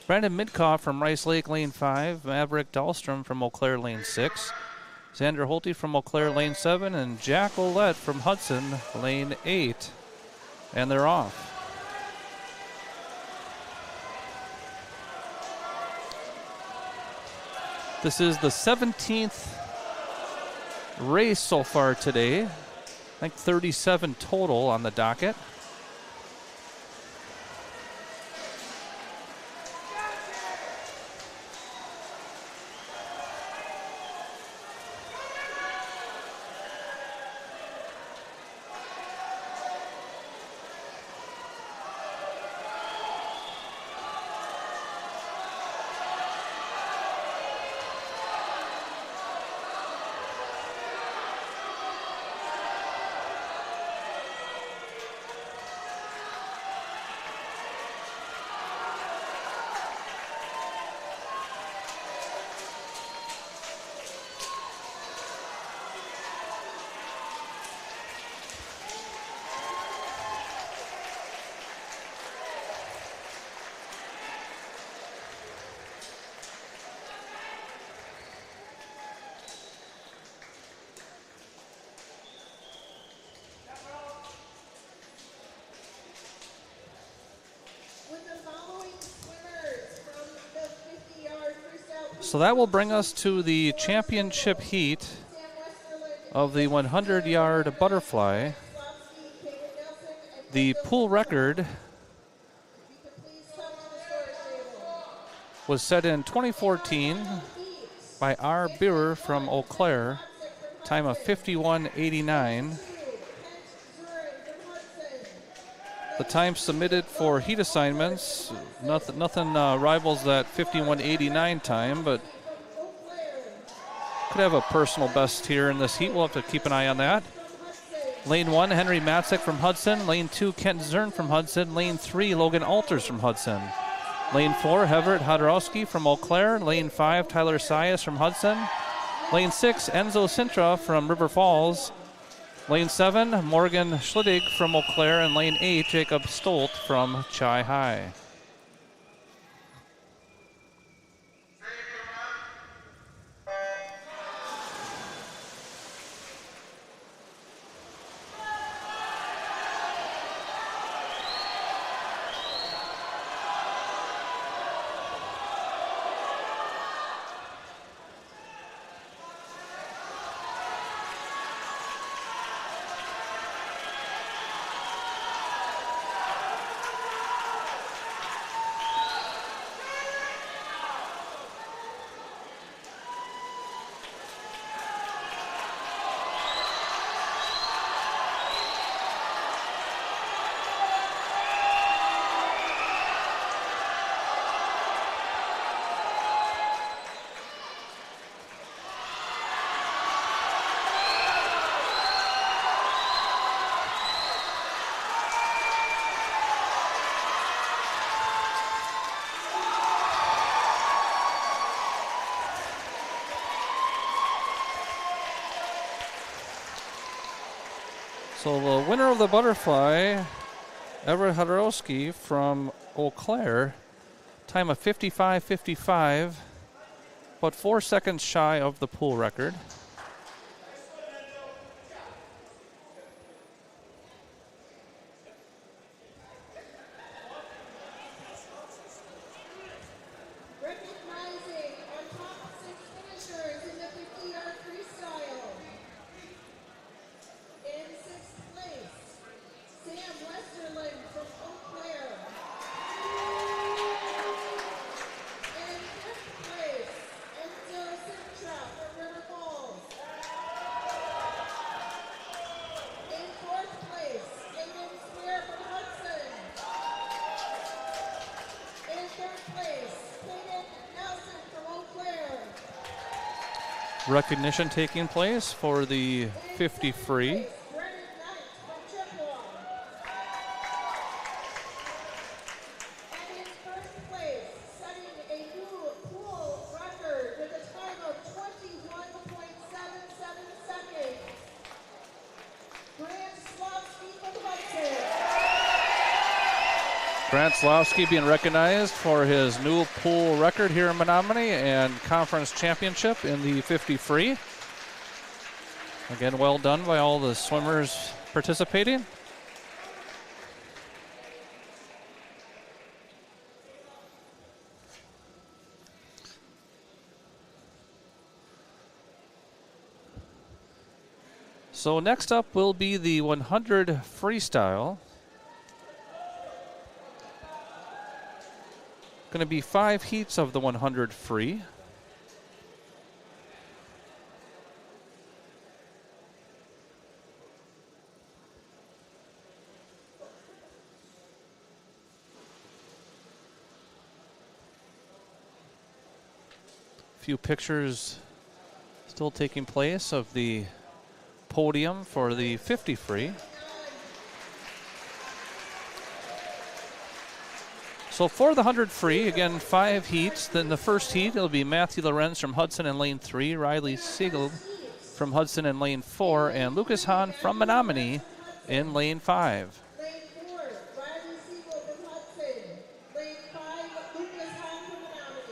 Brandon Midkoff from Rice Lake lane 5. Maverick Dahlstrom from Eau Claire lane 6. Xander Holte from Eau Claire lane 7, and Jack Olette from Hudson lane 8. And they're off. This is the 17th race so far today. I think 37 total on the docket. So that will bring us to the championship heat of the 100-yard butterfly. The pool record was set in 2014 by R. Beer from Eau Claire, time of 51:89. The time submitted for heat assignments, nothing rivals that 51:89 time, but could have a personal best here in this heat. We'll have to keep an eye on that. Lane 1, Henry Matzik from Hudson. Lane 2, Kent Zern from Hudson. Lane 3, Logan Alters from Hudson. Lane 4, Everett Hodorowski from Eau Claire. Lane 5, Tyler Sias from Hudson. Lane 6, Enzo Sintra from River Falls. Lane 7, Morgan Schlittig from Eau Claire. And lane 8, Jacob Stolt from Chi High. So the winner of the butterfly, Everett Hodorowski from Eau Claire, time of 55.55, but 4 seconds shy of the pool record. Recognizing our top 6 finishers in the 50-yard freestyle. In 6th place, Sam Westerland from Eau Claire. In 5th place, Enzo Sintra from River Falls. In 4th place, Aiden Spear from Hudson. In 3rd place, Kaden Nelson from Eau Claire. Recognition taking place for the 50 free. Brennan Knight from Chippewa. And in 1st place, setting a new pool record with a time of 21.77 seconds, Grant Slawski from Hudson. Grant Slawski being recognized for his new pool record here in Menomonie and conference championship in the 50 free. Again, well done by all the swimmers participating. So next up will be the 100 freestyle. Going to be 5 heats of the 100 free. Few pictures still taking place of the podium for the 50 free. So for the 100 free, again, 5 heats. Then the first heat, it'll be Matthew Lorenz from Hudson in lane 3, Riley Siegel from Hudson in lane 4, and Lucas Hahn from Menomonie in lane 5. Lane 4, Riley Siegel from Hudson. Lane 5, Lucas Hahn from Menomonie.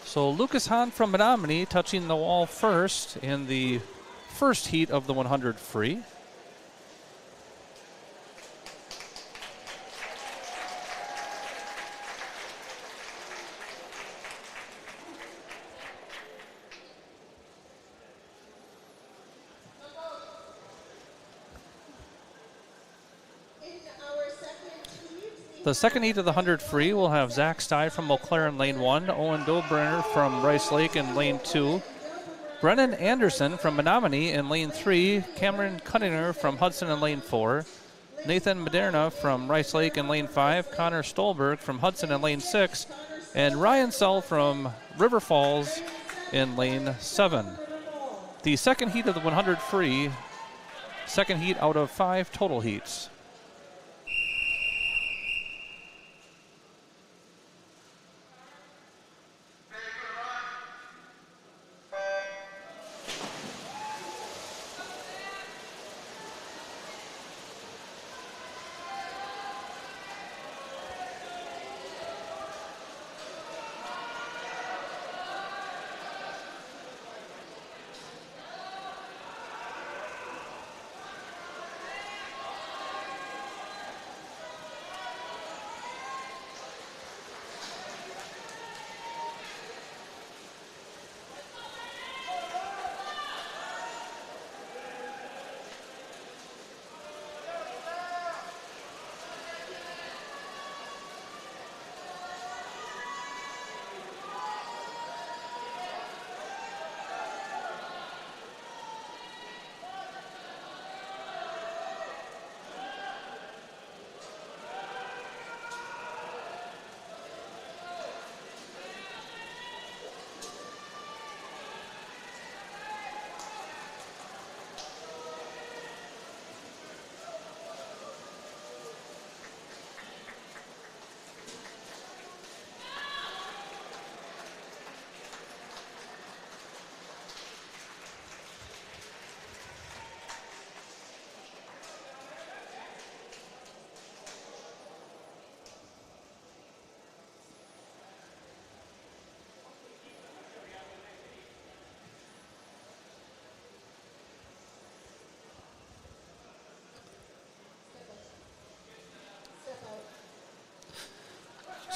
So Lucas Hahn from Menomonie touching the wall first in the first heat of the 100 free. The second heat of the 100 free will have Zach Stye from Eau Claire in lane 1, Owen Dobrenner from Rice Lake in lane 2, Brennan Anderson from Menomonie in lane 3, Cameron Cunninger from Hudson in lane 4, Nathan Maderna from Rice Lake in lane 5, Connor Stolberg from Hudson in lane 6, and Ryan Sell from River Falls in lane 7. The second heat of the 100 free second heat out of 5 total heats.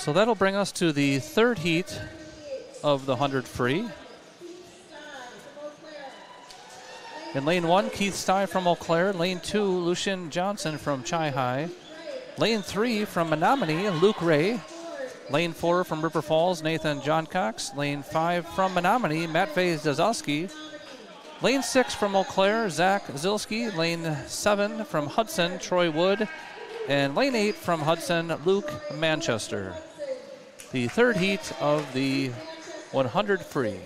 So that'll bring us to the third heat of the 100 free. In lane 1, Keith Stye from Eau Claire. Lane 2, Lucian Johnson from Chi High. Lane 3 from Menomonie, Luke Ray. Lane 4 from River Falls, Nathan John Cox. Lane 5 from Menomonie, Matvey Zazowski. Lane 6 from Eau Claire, Zach Zilski. Lane 7 from Hudson, Troy Wood. And lane 8 from Hudson, Luke Manchester. The third heat of the 100 free.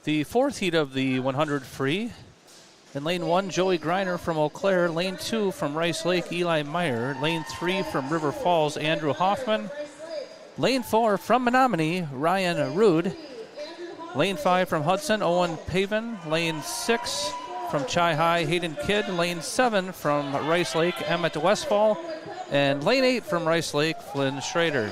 The fourth heat of the 100 free. In lane 1, Joey Griner from Eau Claire. Lane 2 from Rice Lake, Eli Meyer. Lane 3 from River Falls, Andrew Hoffman. Lane 4 from Menomonie, Ryan Rude. Lane 5 from Hudson, Owen Paven. Lane 6 from Chi High, Hayden Kidd. Lane 7 from Rice Lake, Emmett Westfall. And lane 8 from Rice Lake, Flynn Schrader.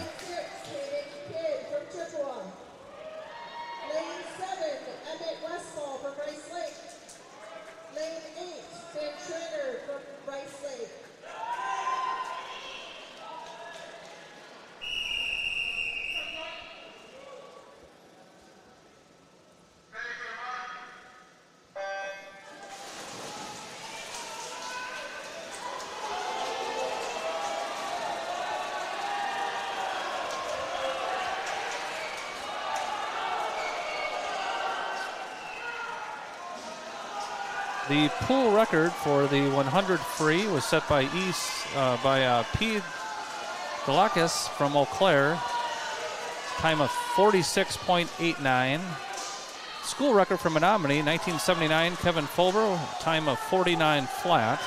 The pool record for the 100 free was set by P. Galakis from Eau Claire, time of 46.89. School record for Menomonie, 1979, Kevin Fulber, time of 49 flat.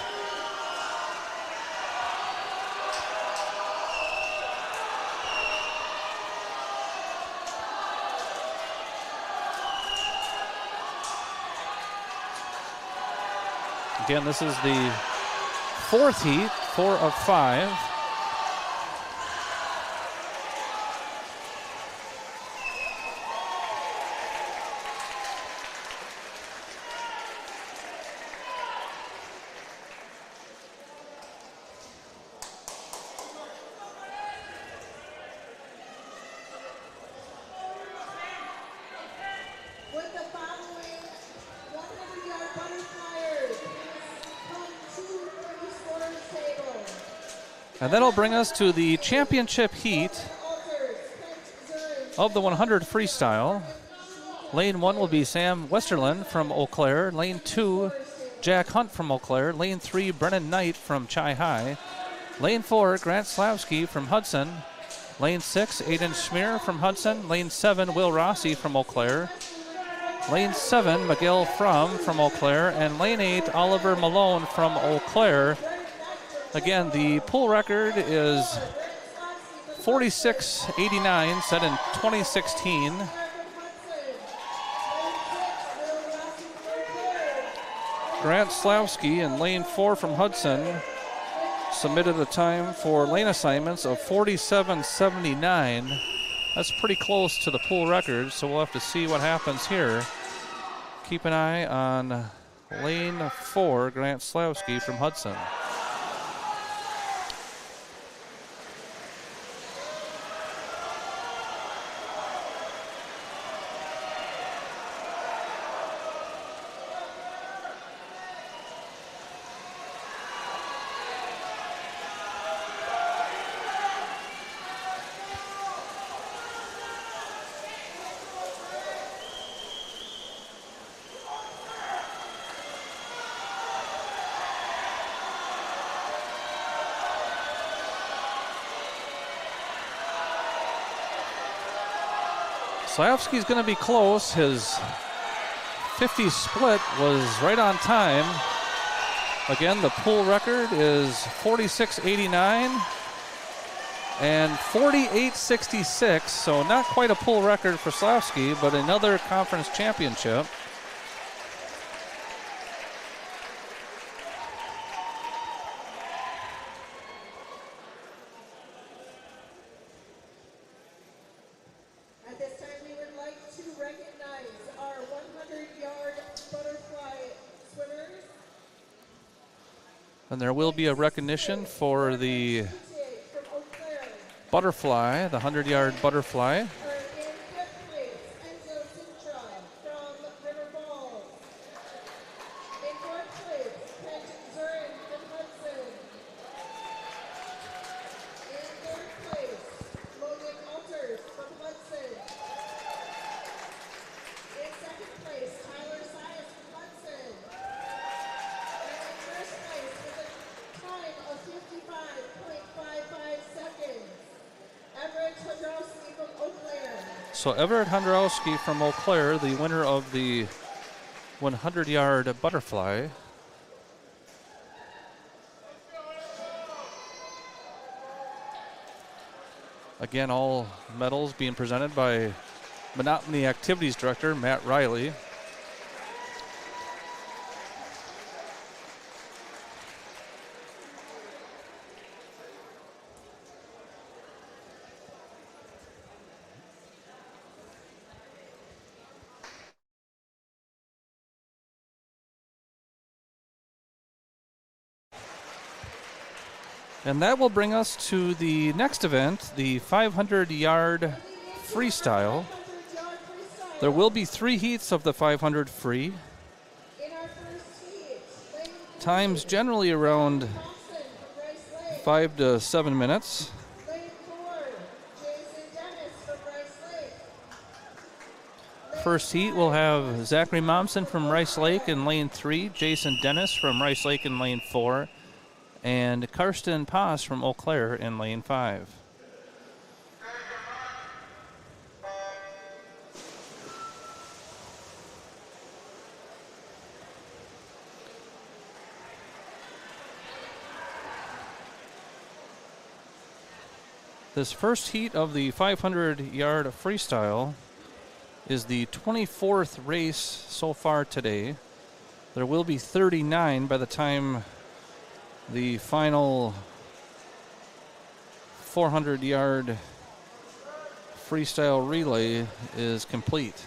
Again, this is the fourth heat, 4 of 5. With the following 100-yard butterflyers, come to the scorer's table. And that'll bring us to the championship heat of the 100 freestyle. Lane 1 will be Sam Westerlin from Eau Claire. Lane 2, Jack Hunt from Eau Claire. Lane 3, Brennan Knight from Chi High. Lane 4, Grant Slavsky from Hudson. Lane 6, Aiden Schmier from Hudson. Lane 7, Will Rossi from Eau Claire. Lane 7, Miguel Fromm from Eau Claire. And Lane 8, Oliver Malone from Eau Claire. Again, the pool record is 46.89, set in 2016. Grant Slavsky in lane 4 from Hudson submitted a time for lane assignments of 47.79. That's pretty close to the pool record, so we'll have to see what happens here. Keep an eye on lane 4, Grant Slavsky from Hudson. Slavsky's going to be close. His 50 split was right on time. Again, the pool record is 46.89 and 48.66, so not quite a pool record for Slavsky, but another conference championship. At this time, we would like to recognize our 100-yard butterfly swimmers. And there will be a recognition for the butterfly, the 100-yard butterfly. In fifth place, Enzo Sintra from River Falls. In fourth place, Kent Zurin from Hudson. In third place, Logan Alters from Hudson. In second place, Tyler Sias from Hudson. And in first place, with a time of 55.55 seconds, Everett Hodrowski from Eau Claire. So Everett Hodrowski from Eau Claire, the winner of the 100-yard butterfly. Again, all medals being presented by Menomonie Activities Director Matt Riley. And that will bring us to the next event, the 500-yard freestyle. There will be 3 heats of the 500 free. Times generally around 5 to 7 minutes. first heat, we'll have Zachary Momsen from Rice Lake in lane 3, Jason Dennis from Rice Lake in lane 4, and Karsten Paas from Eau Claire in lane 5. This first heat of the 500-yard freestyle is the 24th race so far today. There will be 39 by the time the final 400-yard freestyle relay is complete.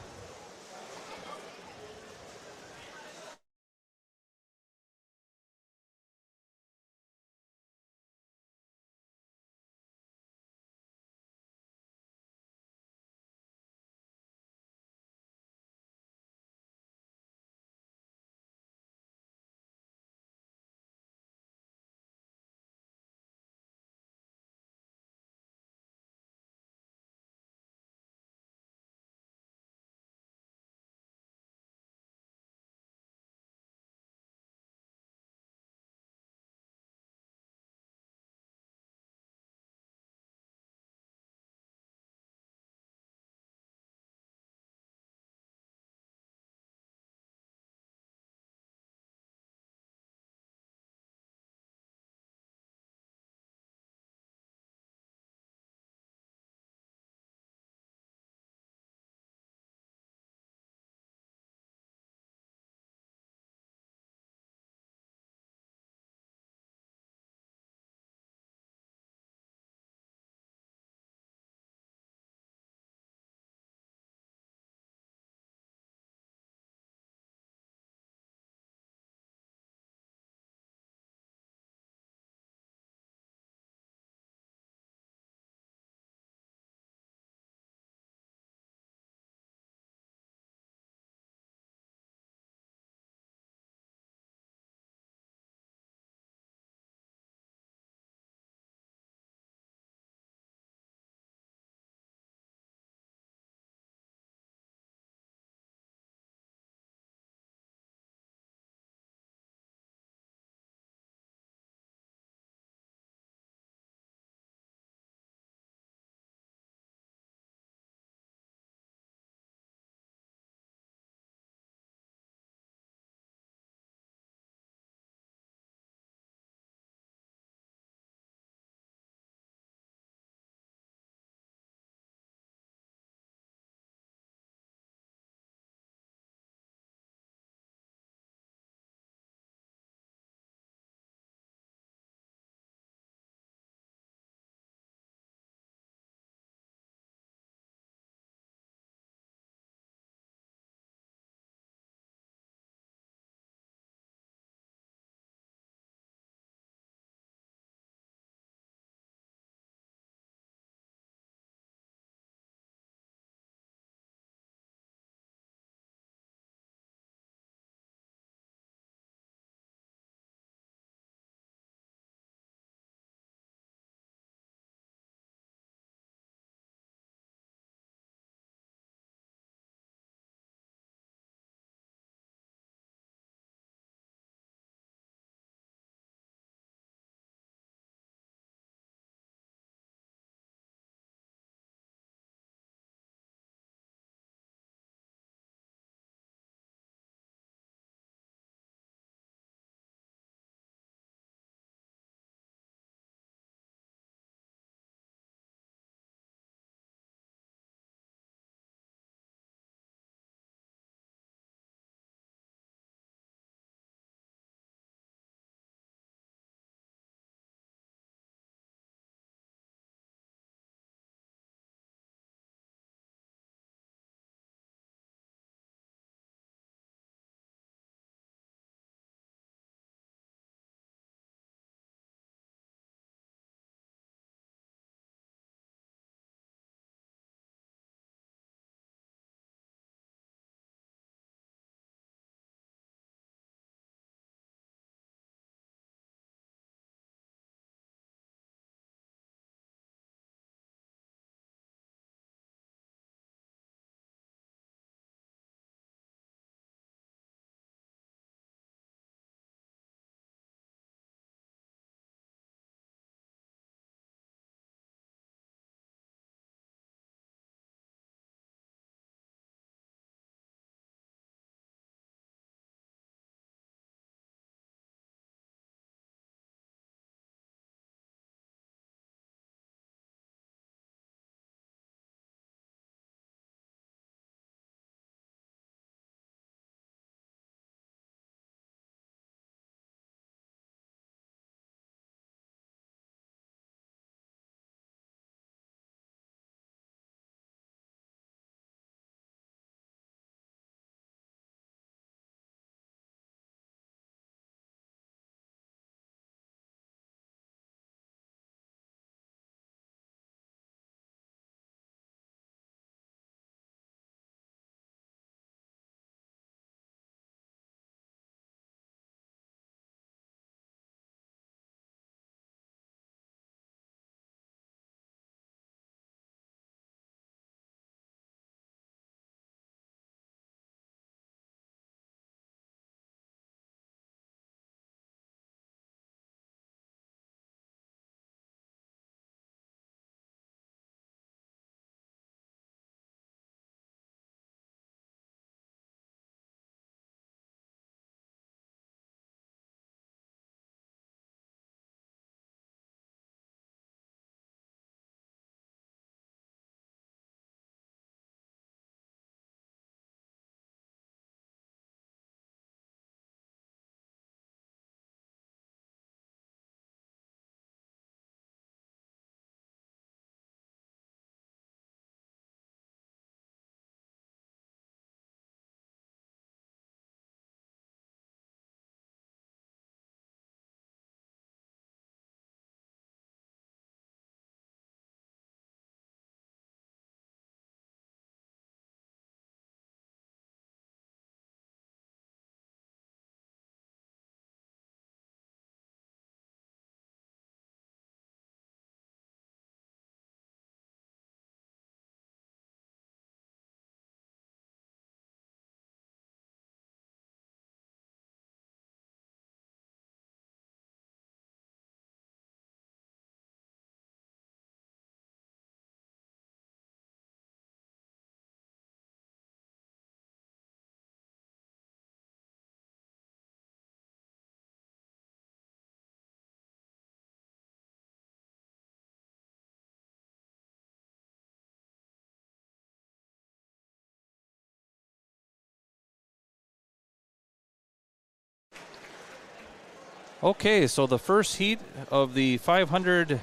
Okay, so the first heat of the 500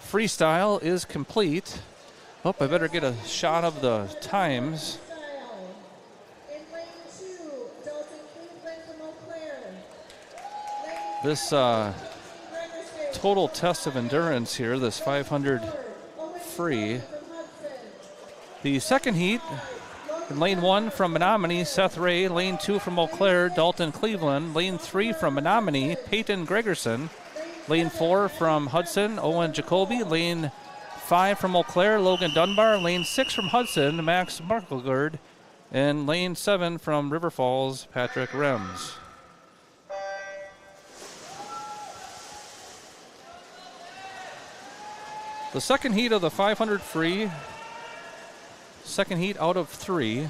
freestyle is complete. Oh, I better get a shot of the times. In lane 2, Dalton Cleveland from Eau Claire. This total test of endurance here, this 500 free. The second heat, in lane 1 from Menomonie, Seth Ray. Lane 2 from Eau Claire, Dalton Cleveland. Lane 3 from Menomonie, Peyton Gregerson. Lane 4 from Hudson, Owen Jacoby. Lane 5 from Eau Claire, Logan Dunbar. Lane 6 from Hudson, Max Marklegard. And lane 7 from River Falls, Patrick Rems. The second heat of the 500 free, second heat out of 3.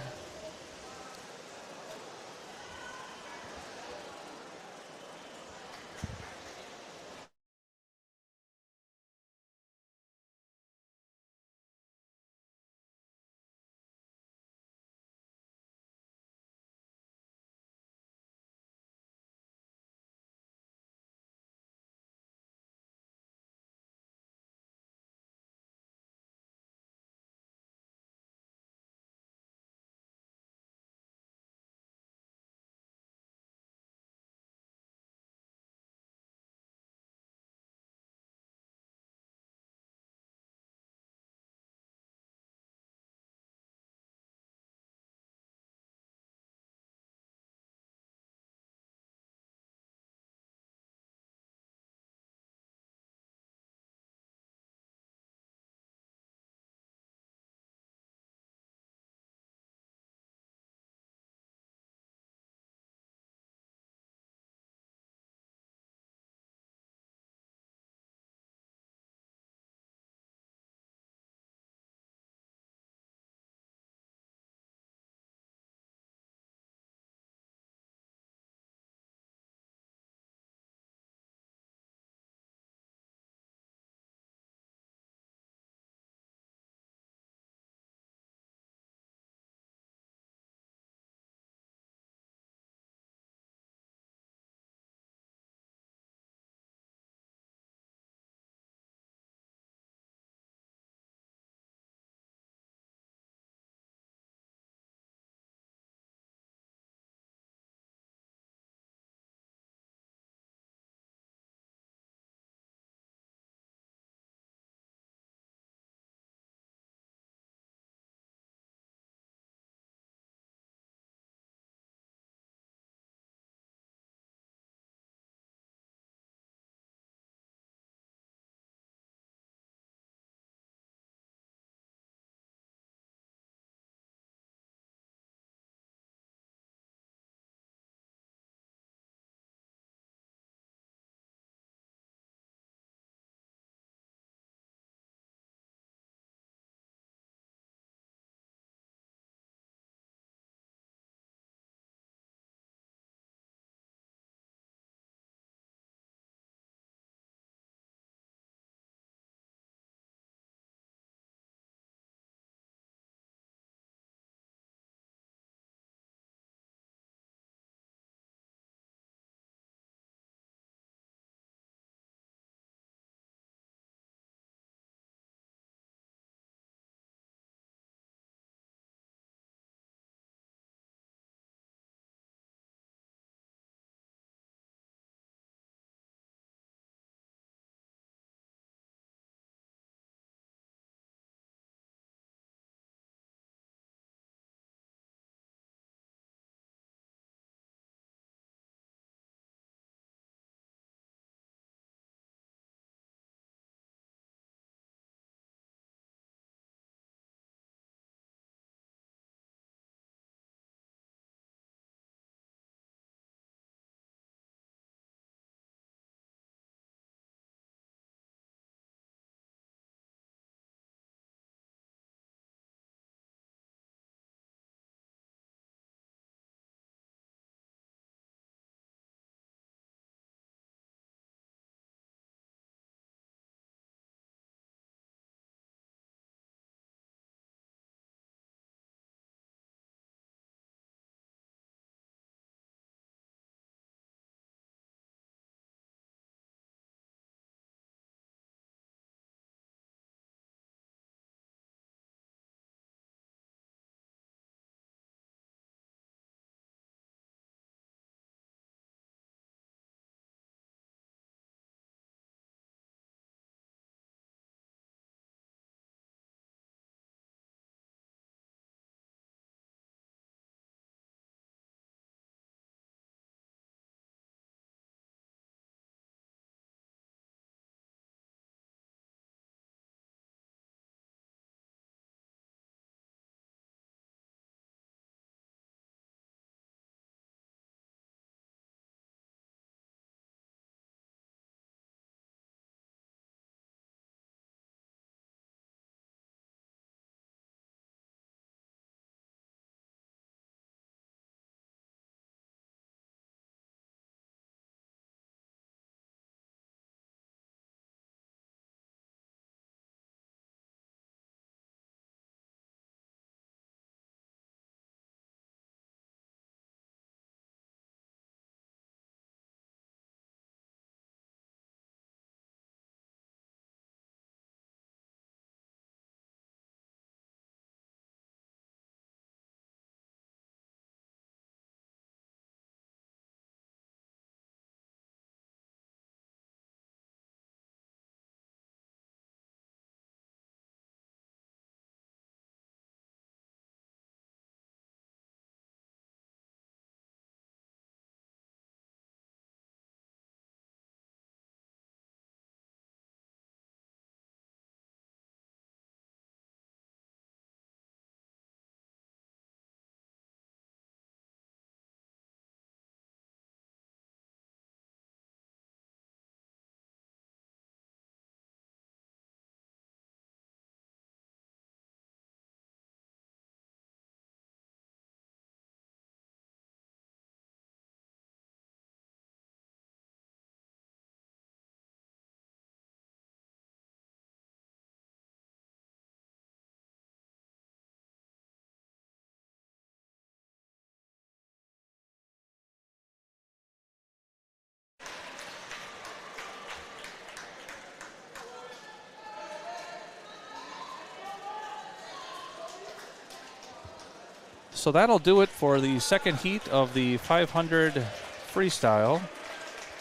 So that'll do it for the second heat of the 500 freestyle.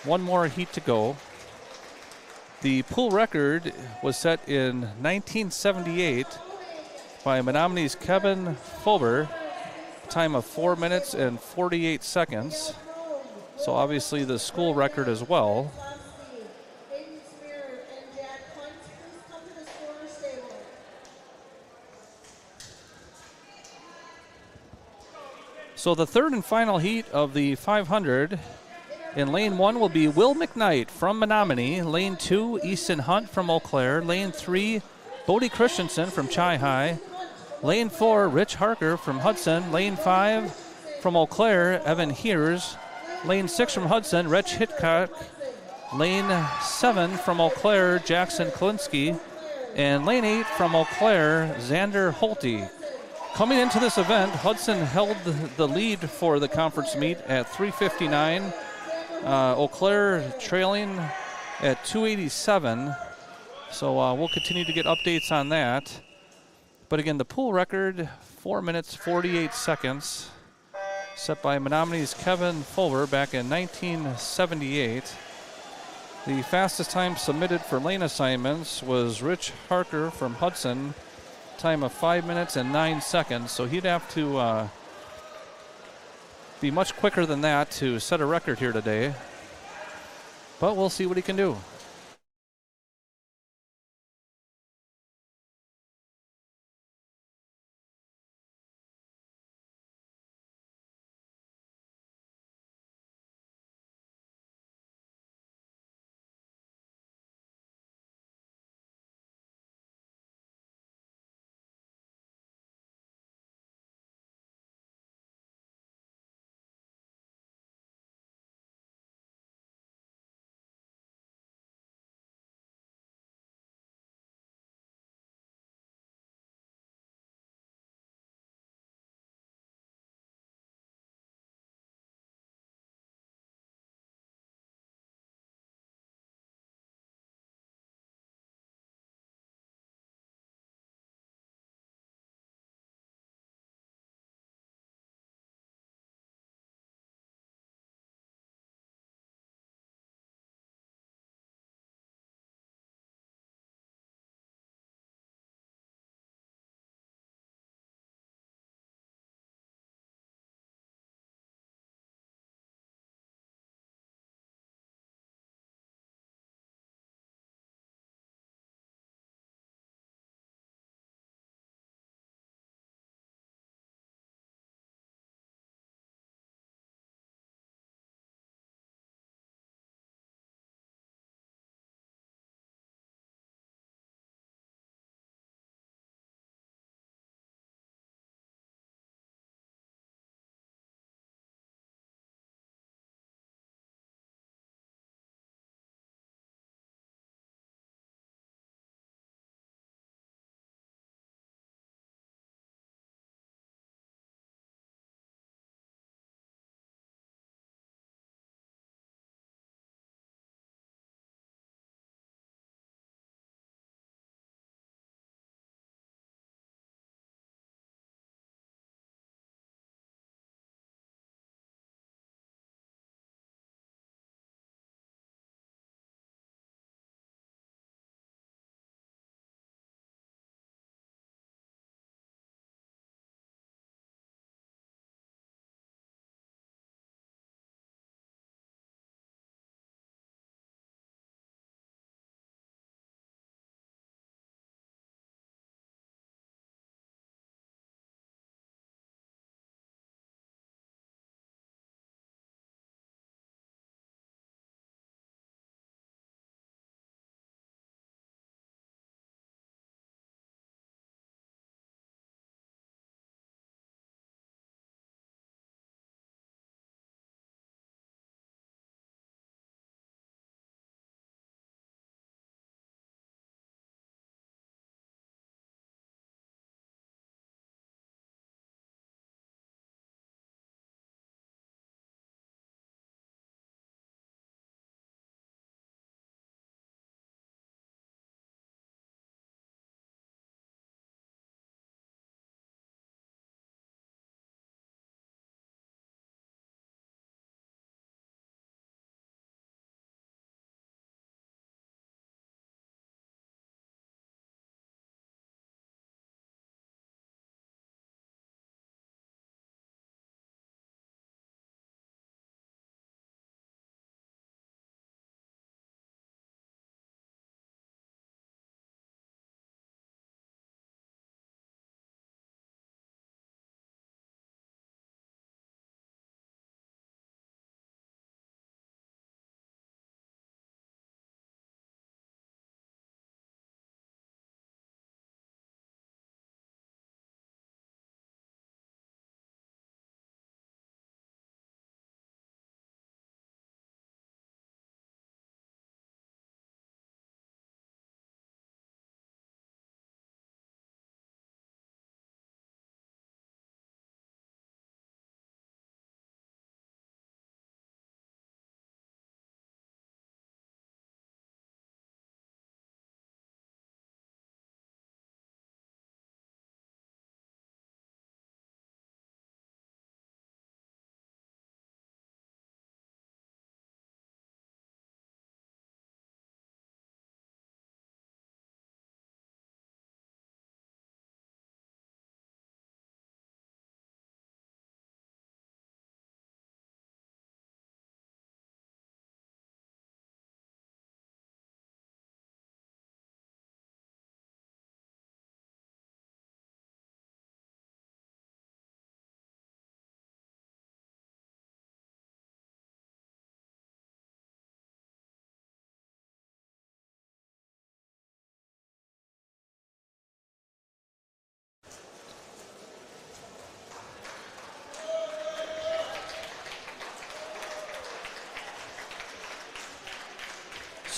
One more heat to go. The pool record was set in 1978 by Menominee's Kevin Fulber, time of 4 minutes and 48 seconds. So obviously the school record as well. So the third and final heat of the 500, in lane 1 will be Will McKnight from Menomonie, lane 2 Easton Hunt from Eau Claire, lane 3 Bodie Christensen from Chi High, lane 4 Rich Harker from Hudson, lane 5 from Eau Claire Evan Heers, lane 6 from Hudson Rich Hitchcock, lane 7 from Eau Claire Jackson Klinsky, and lane 8 from Eau Claire Xander Holte. Coming into this event, Hudson held the lead for the conference meet at 3:59. Eau Claire trailing at 2:87. So we'll continue to get updates on that. But again, the pool record, 4 minutes, 48 seconds, set by Menominee's Kevin Fulber back in 1978. The fastest time submitted for lane assignments was Rich Harker from Hudson, time of 5 minutes and 9 seconds. So he'd have to be much quicker than that to set a record here today. But we'll see what he can do.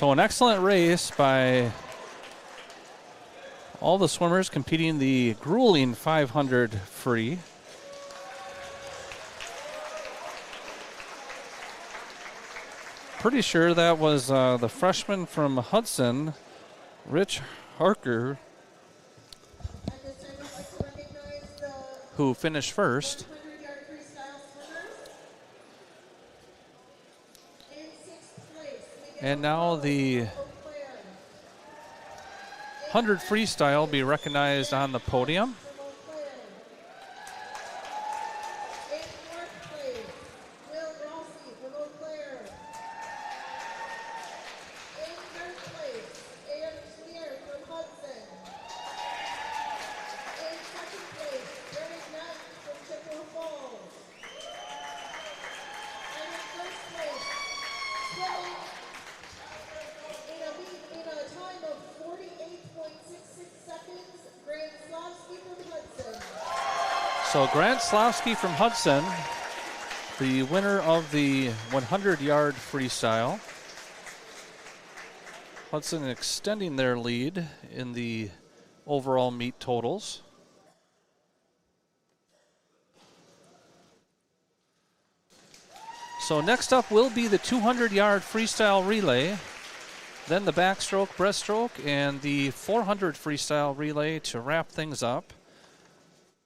So an excellent race by all the swimmers competing the grueling 500 free. Pretty sure that was the freshman from Hudson, Rich Harker, At this time, I'd like to recognize the who finished first. 100-yard freestyle swimmers. In 6th place, And now the 100 freestyle be recognized on the podium. from Eau Claire. In 4th place, Will Rossi from Eau Claire. In 3rd place, Aaron Schneer from Hudson. In 2nd place, Eric Knight from Chippewa Falls. And in 1st place, swimming in a time of 48.66 seconds, Grant Slavsky from Hudson. So Grant Slowski from Hudson, the winner of the 100-yard freestyle. Hudson extending their lead in the overall meet totals. So next up will be the 200-yard freestyle relay, then the backstroke, breaststroke, and the 400 freestyle relay to wrap things up.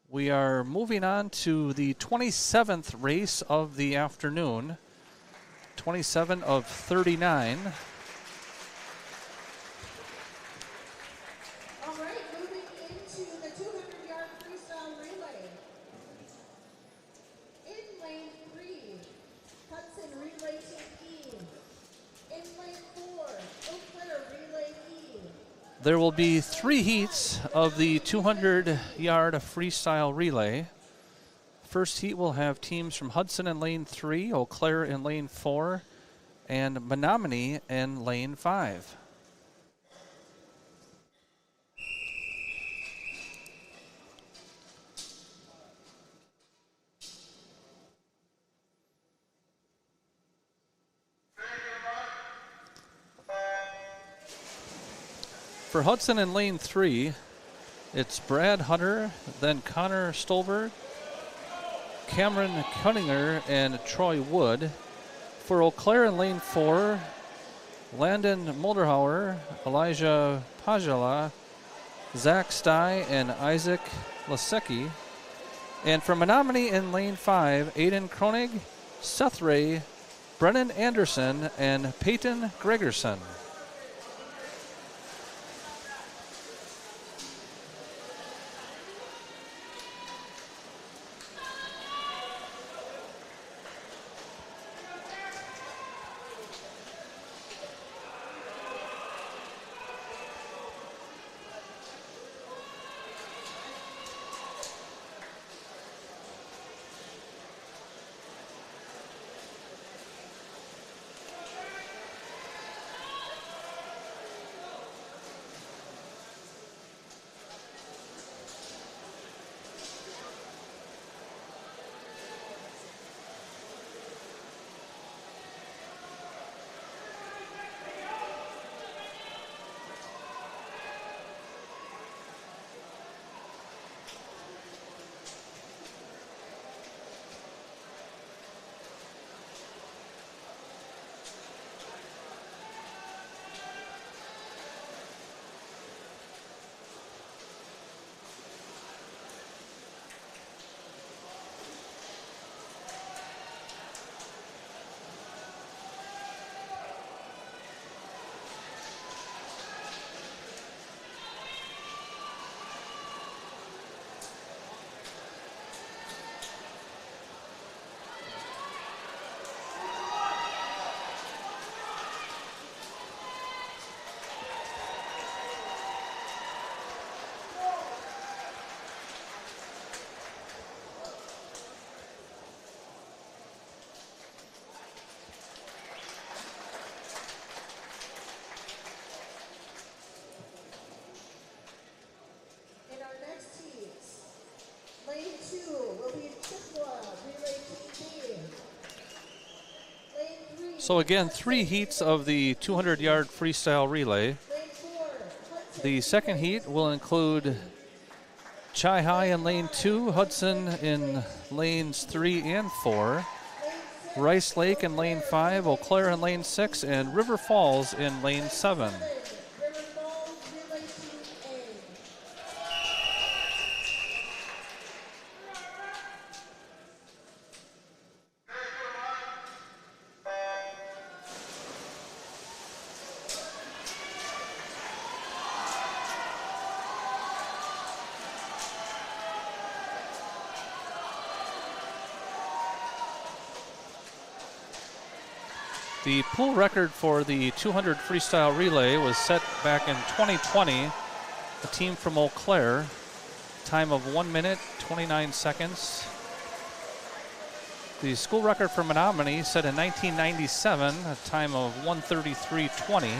We are moving on to the 27th race of the afternoon, 27 of 39. All right, moving into the 200-yard freestyle relay. In lane 3, Hudson Relay Team E. In lane 4, Eau Claire Relay E. There will be 3 heats of the 200-yard freestyle relay. First heat will have teams from Hudson in lane 3, Eau Claire in lane 4, and Menomonie in lane 5. For Hudson in lane 3, it's Brad Hunter, then Connor Stolberg, Cameron Cunninger, and Troy Wood. For Eau Claire in lane 4, Landon Molderhauer, Elijah Pajala, Zach Stye, and Isaac Lasecki. And for Menomonie in lane 5, Aiden Kronig, Seth Ray, Brennan Anderson, and Peyton Gregerson. So again, 3 heats of the 200-yard freestyle relay. The second heat will include Chi High in lane 2, Hudson in lanes 3 and 4, Rice Lake in lane 5, Eau Claire in lane 6, and River Falls in lane 7. The pool record for the 200 freestyle relay was set back in 2020. A team from Eau Claire, time of 1 minute, 29 seconds. The school record for Menomonie set in 1997, a time of 1:33:20.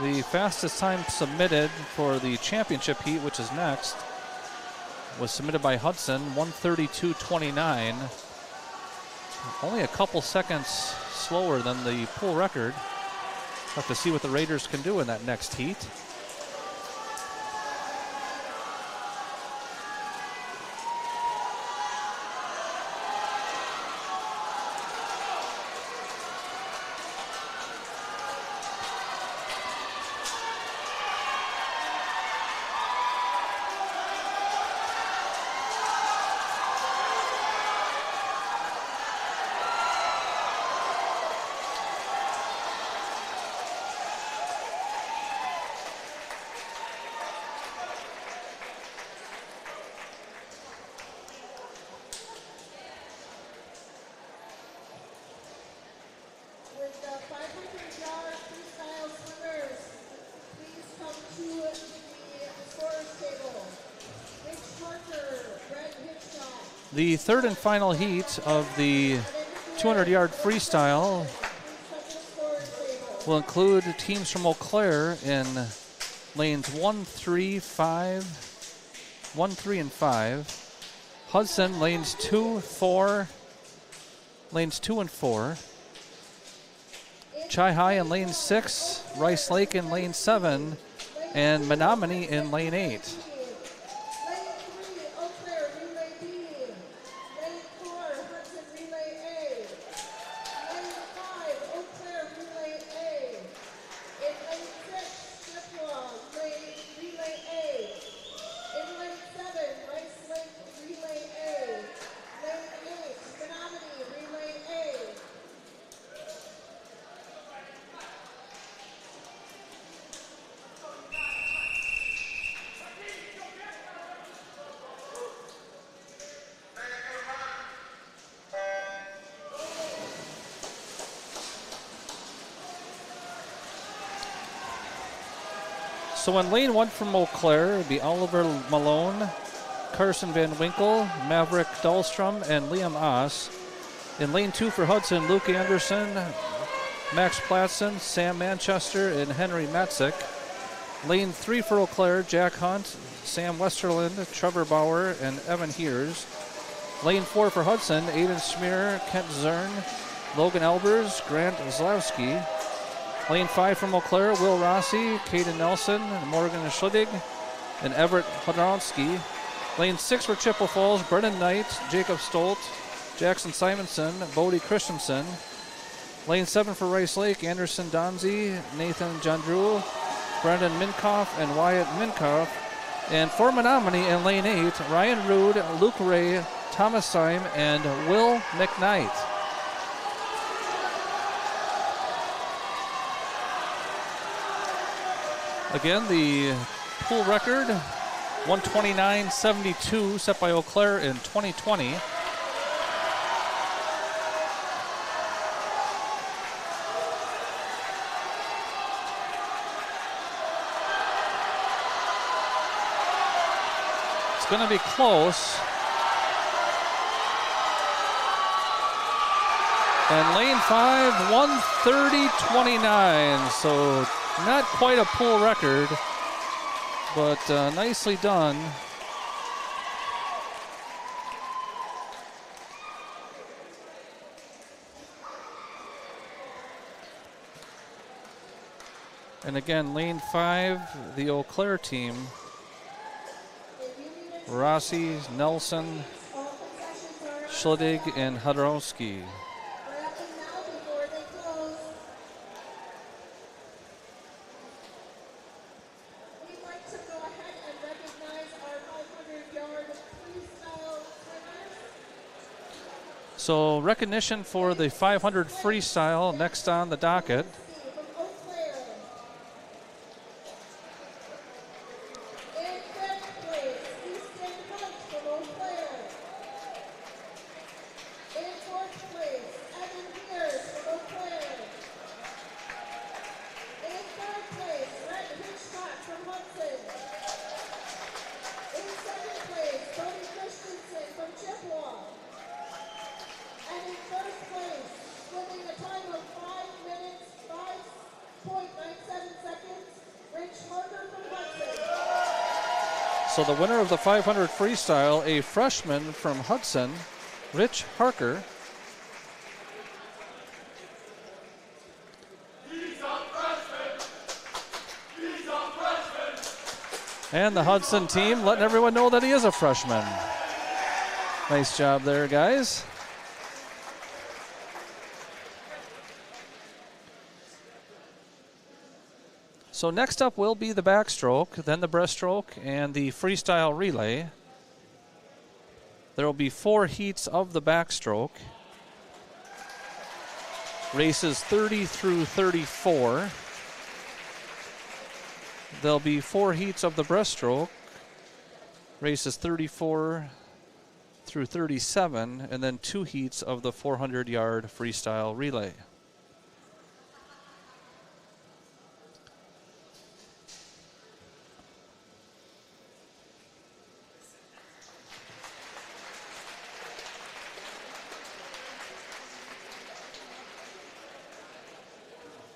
The fastest time submitted for the championship heat, which is next, was submitted by Hudson, 1:32:29. Only a couple seconds slower than the pool record. Have to see what the Raiders can do in that next heat. With the 500-yard freestyle swimmers, please come to the scorer's table. Rich Parker, Brett Hitchcock. The third and final heat of the 200-yard freestyle will include teams from Eau Claire in lanes 1, 3, and 5. Hudson, lanes 2, 4, lanes 2 and 4. Chi High in lane 6, Rice Lake in lane 7, and Menomonie in lane 8. Lane 3, Eau Claire, Relay B. Lane 4, Hudson, Relay A. Lane 5, Eau Claire, Relay A. In lane 6, Chippewa, Relay A. In lane 7, Rice Lake, Relay A. Lane 8, Menomonie, Relay A. So in lane 1 from Eau Claire, it'd be Oliver Malone, Carson Van Winkle, Maverick Dahlstrom, and Liam Oss. In lane 2 for Hudson, Luke Anderson, Max Platson, Sam Manchester, and Henry Metzik. Lane 3 for Eau Claire, Jack Hunt, Sam Westerland, Trevor Bauer, and Evan Heers. Lane 4 for Hudson, Aiden Schmier, Kent Zern, Logan Elbers, Grant Zlowski. Lane 5 from Eau Claire, Will Rossi, Caden Nelson, Morgan Schlidig, and Everett Hodronsky. Lane 6 for Chippewa Falls, Brennan Knight, Jacob Stolt, Jackson Simonson, Bodie Christensen. Lane 7 for Rice Lake, Anderson Donzi, Nathan Jandrul, Brendan Minkoff, and Wyatt Minkoff. And for Menomonie in lane 8, Ryan Rude, Luke Ray, Thomas Syme, and Will McKnight. Again, the pool record, 129.72, set by Eau Claire in 2020. going to be close. And lane 5, 1:30.29. So not quite a pool record, but nicely done. And again, lane 5, the Eau Claire team. Rossi, Nelson, Schlittig, and Hodorowski. Wrapping now before they close. We'd like to go ahead and recognize our 500-yard freestyle swimmers. So recognition for the 500 freestyle next on the docket. From Eau Claire. In fifth place, Easton Hunt from Eau Claire. In fourth place, Evan Pierce from Eau Claire. In third place, Brett Hitchcock from Hudson. In second place, Tony Christensen from Chippewa. And in first place, swimming a time of 5 minutes, 5.97 seconds, Rich Harder from Hudson. So the winner of the 500 freestyle, a freshman from Hudson, Rich Harker. And the Hudson team letting everyone know that he is a freshman. Nice job there, guys. So next up will be the backstroke, then the breaststroke, and the freestyle relay. There will be 4 heats of the backstroke. Races 30 through 34. There'll be 4 heats of the breaststroke. Races 34 through 37, and then 2 heats of the 400-yard freestyle relay.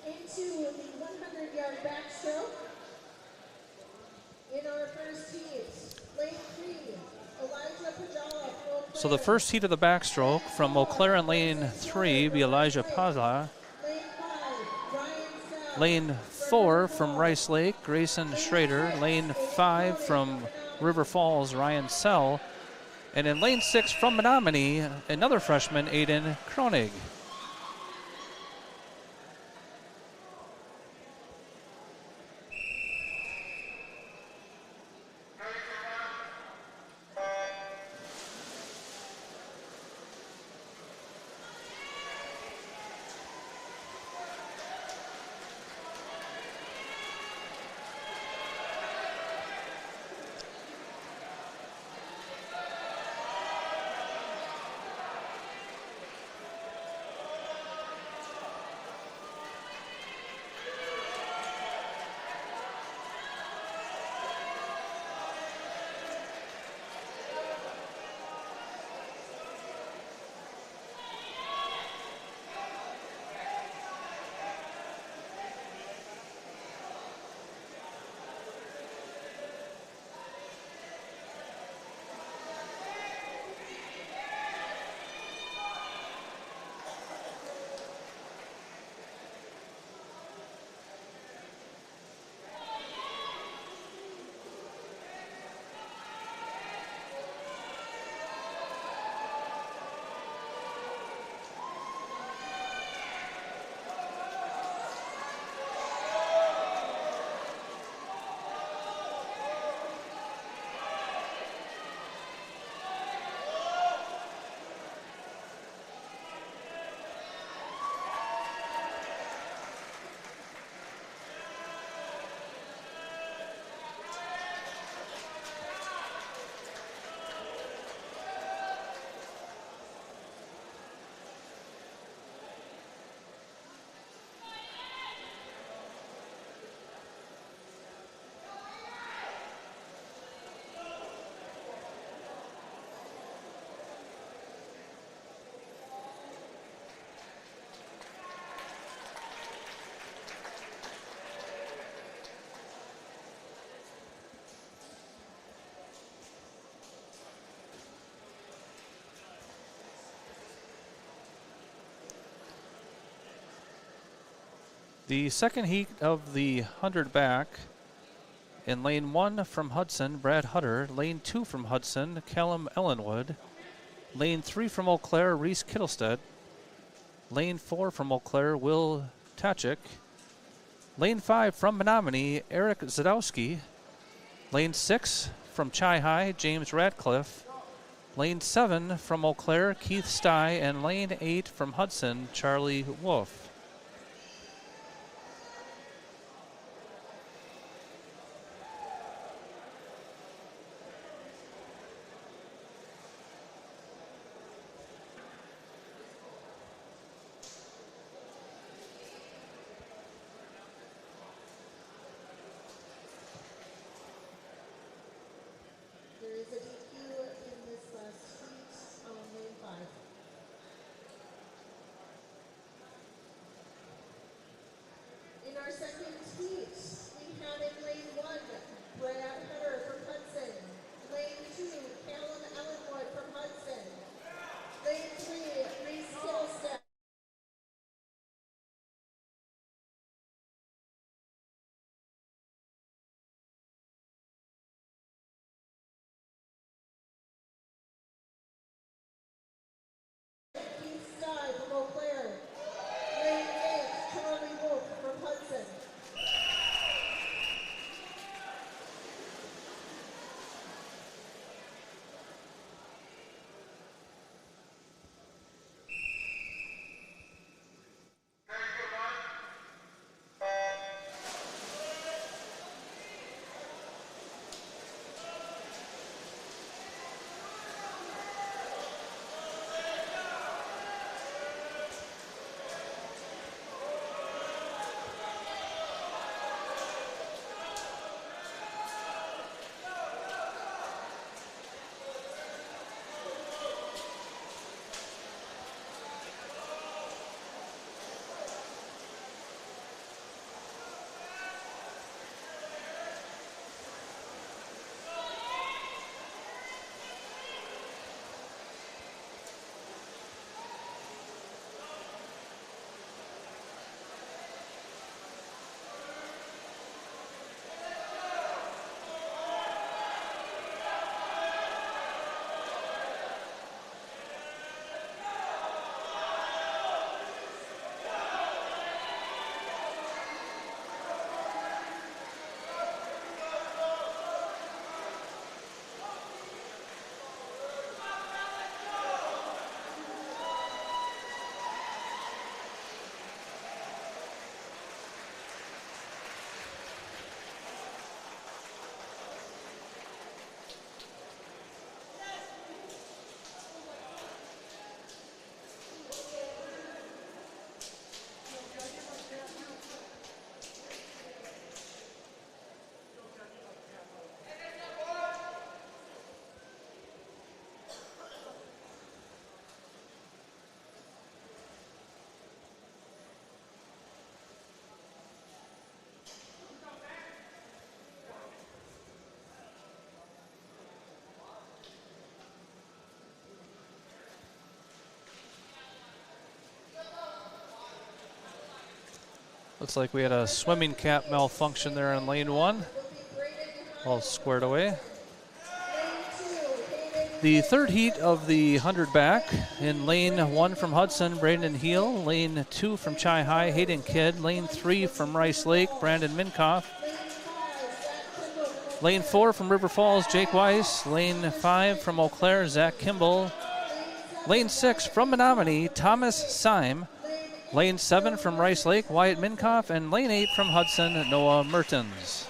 Into the 100-yard backstroke. In our first heat, lane 3, Elijah Pajala. So the first heat of the backstroke from Eau Claire in lane 3 be Elijah Pazla. Lane 5, Ryan Sell. Lane 4 from Rice Lake, Grayson Schrader. Lane 5 from River Falls, Ryan Sell. And in lane 6 from Menomonie, another freshman, Aiden Kronig. The second heat of the 100 back. In lane 1 from Hudson, Brad Hutter. Lane 2 from Hudson, Callum Ellenwood. Lane 3 from Eau Claire, Reese Kittlestead. Lane 4 from Eau Claire, Will Tachik. Lane 5 from Menomonie, Eric Zadowski. Lane 6 from Chi High, James Radcliffe. Lane 7 from Eau Claire, Keith Stye. And lane 8 from Hudson, Charlie Wolf. There is a DQ in this last heat on lane 5. In our second heat, we have in lane 1, Brad Hutter from Hudson. Lane 2, Callum Ellenwood from Hudson. Lane 3, Reese Kittlestead. Keith Stye from Eau Claire. Lane 8, Charlie Wolf from Hudson. Looks like we had a swimming cap malfunction there in lane 1. All squared away. The third heat of the 100 back. In lane 1 from Hudson, Brandon Heel. Lane 2 from Chi High, Hayden Kidd. Lane 3 from Rice Lake, Brandon Minkoff. Lane 4 from River Falls, Jake Weiss. Lane 5 from Eau Claire, Zach Kimball. Lane 6 from Menomonie, Thomas Syme. Lane 7 from Rice Lake, Wyatt Minkoff. And lane 8 from Hudson, Noah Mertens.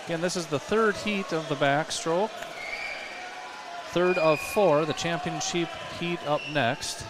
Again, this is the third heat of the backstroke. Third of 4, the championship heat up next.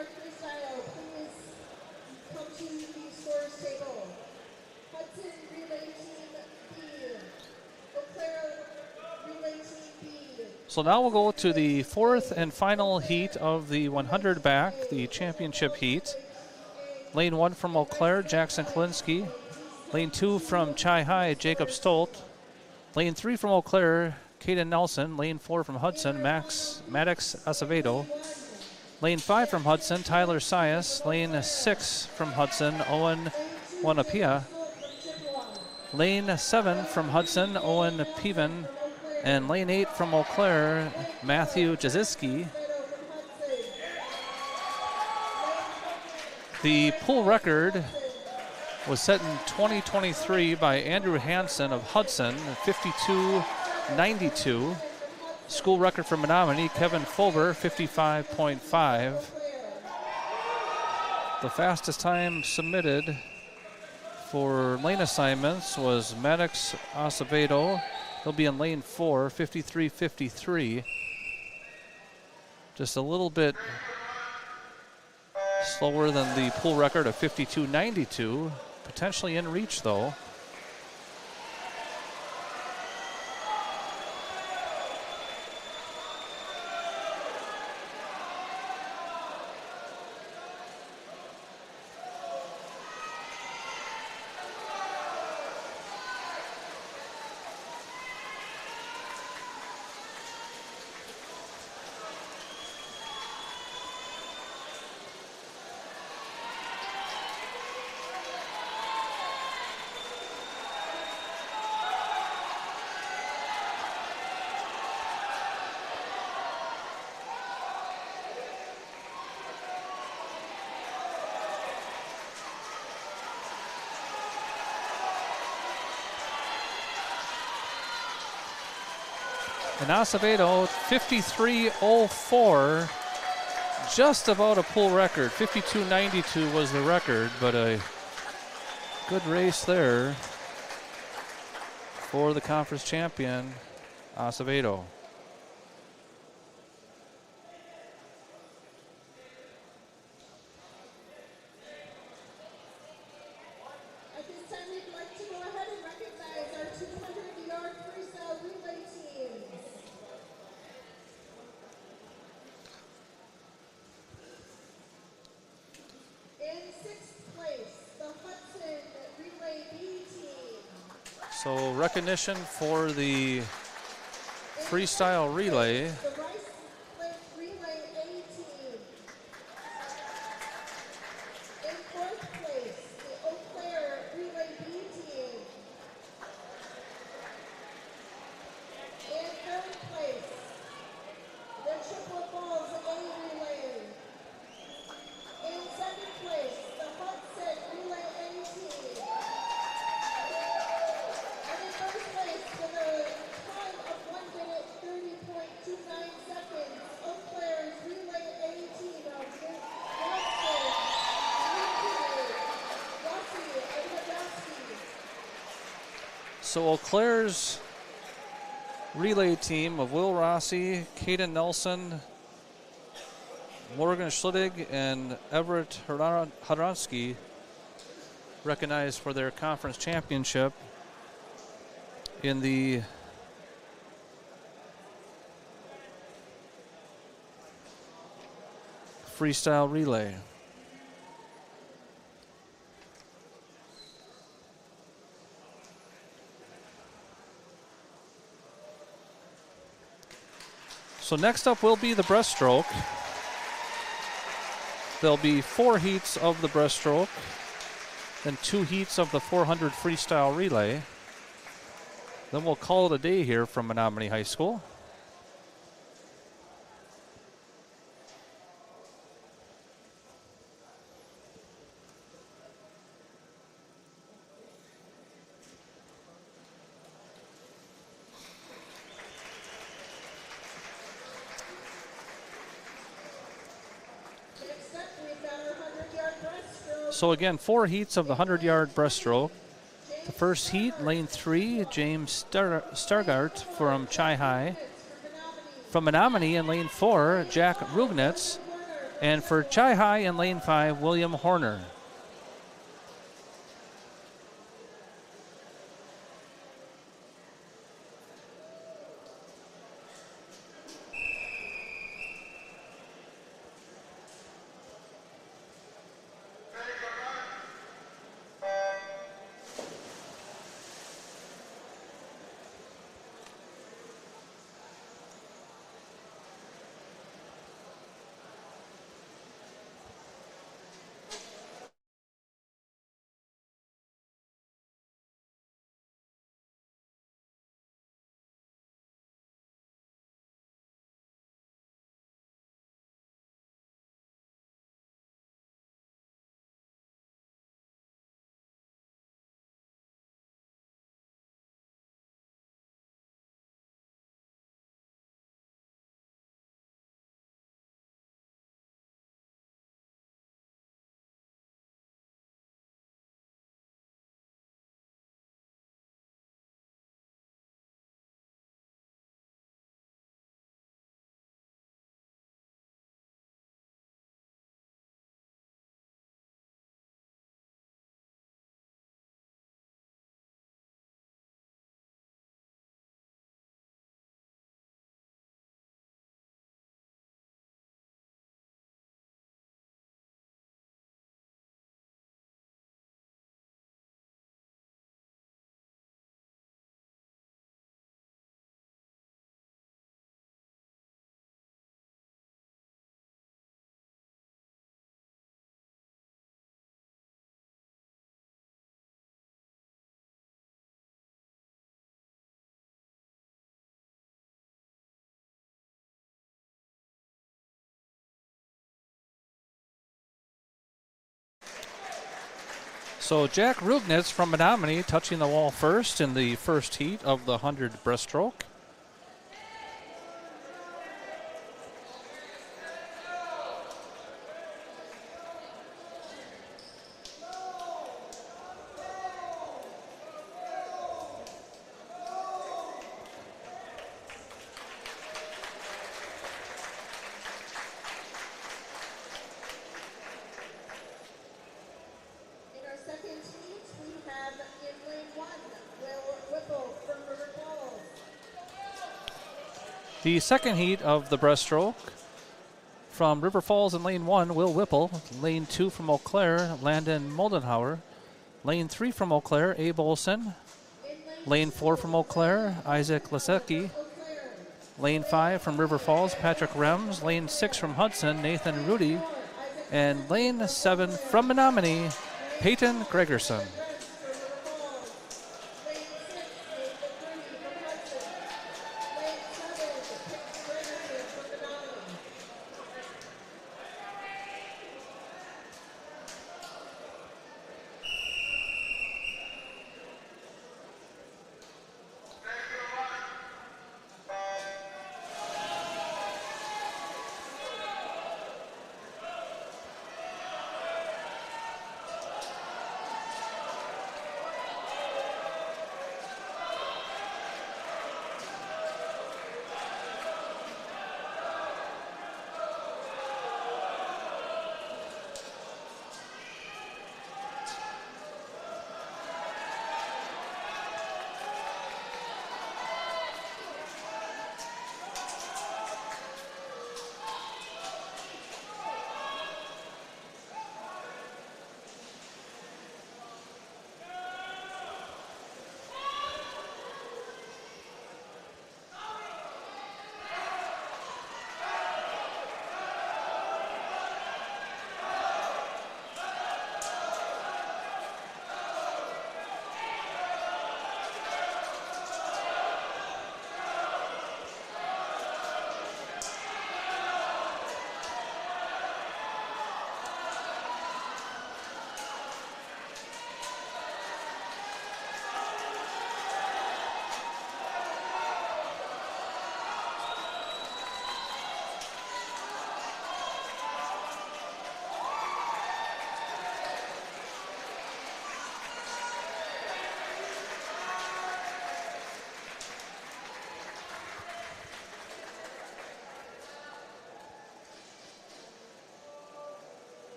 yard freestyle, please come to the scorer's table. Hudson Relay Team B. Eau Claire Relay Team B. So now we'll go to the fourth and final heat of the 100 back, the championship heat. Lane 1 from Eau Claire, Jackson Kalinsky. Lane 2 from Chi High, Jacob Stolt. Lane 3 from Eau Claire, Caden Nelson. Lane 4 from Hudson, Maddox Acevedo. Lane 5 from Hudson, Tyler Sias. Lane 6 from Hudson, Owen Wanapia. Lane 7 from Hudson, Owen Peven. And lane 8 from Eau Claire, Matthew Jaziski. The pool record was set in 2023 by Andrew Hansen of Hudson, 52.92. School record for Menomonie, Kevin Fulber, 55.5. The fastest time submitted for lane assignments was Maddox Acevedo. He'll be in lane 4, 53.53. Just a little bit slower than the pool record of 52.92. Potentially in reach, though. And Acevedo, 53.04, just about a pool record. 52.92 was the record, but a good race there for the conference champion, Acevedo. At this time, we'd like to go ahead and recognize our 200-yard freestyle relay teams. In 6th place, the Hudson Relay B team. So recognition for the freestyle relay. The Rice Lake Relay A team. In 4th place, the Eau Claire Relay B team. In 3rd place, the Chippewa Falls A Relay. In 2nd place, the Hudson Relay A team. And in 1st place, with a time of 1 minute 30.29 seconds, Eau Claire's Relay A team of Watson, Rossi, and Hadowski. So Eau Claire's relay team of Will Rossi, Caden Nelson, Morgan Schlittig, and Everett Hadronsky recognized for their conference championship in the freestyle relay. So next up will be the breaststroke. There'll be 4 heats of the breaststroke, then 2 heats of the 400 freestyle relay. Then we'll call it a day here from Menomonie High School. Next up, we've got our 100-yard breaststroke. So again, 4 heats of the 100-yard breaststroke. The first heat, lane 3, James Stargart from Chi High. From Menomonie in lane 4, Jack Rugnitz. And for Chi High in lane 5, William Horner. So Jack Rugnitz from Menomonie touching the wall first in the first heat of the 100 breaststroke. In our second heat, we have in lane 1, Will Whipple from River Falls. The second heat of the breaststroke from River Falls in lane 1, Will Whipple. Lane 2 from Eau Claire, Landon Moldenhauer. Lane 3 from Eau Claire, Abe Olson. Lane 4 from Eau Claire, Isaac Lasecki. Lane 5 from River Falls, Patrick Rems. Lane 6 from Hudson, Nathan Rudy. And lane 7 from Menomonie, Peyton Gregerson.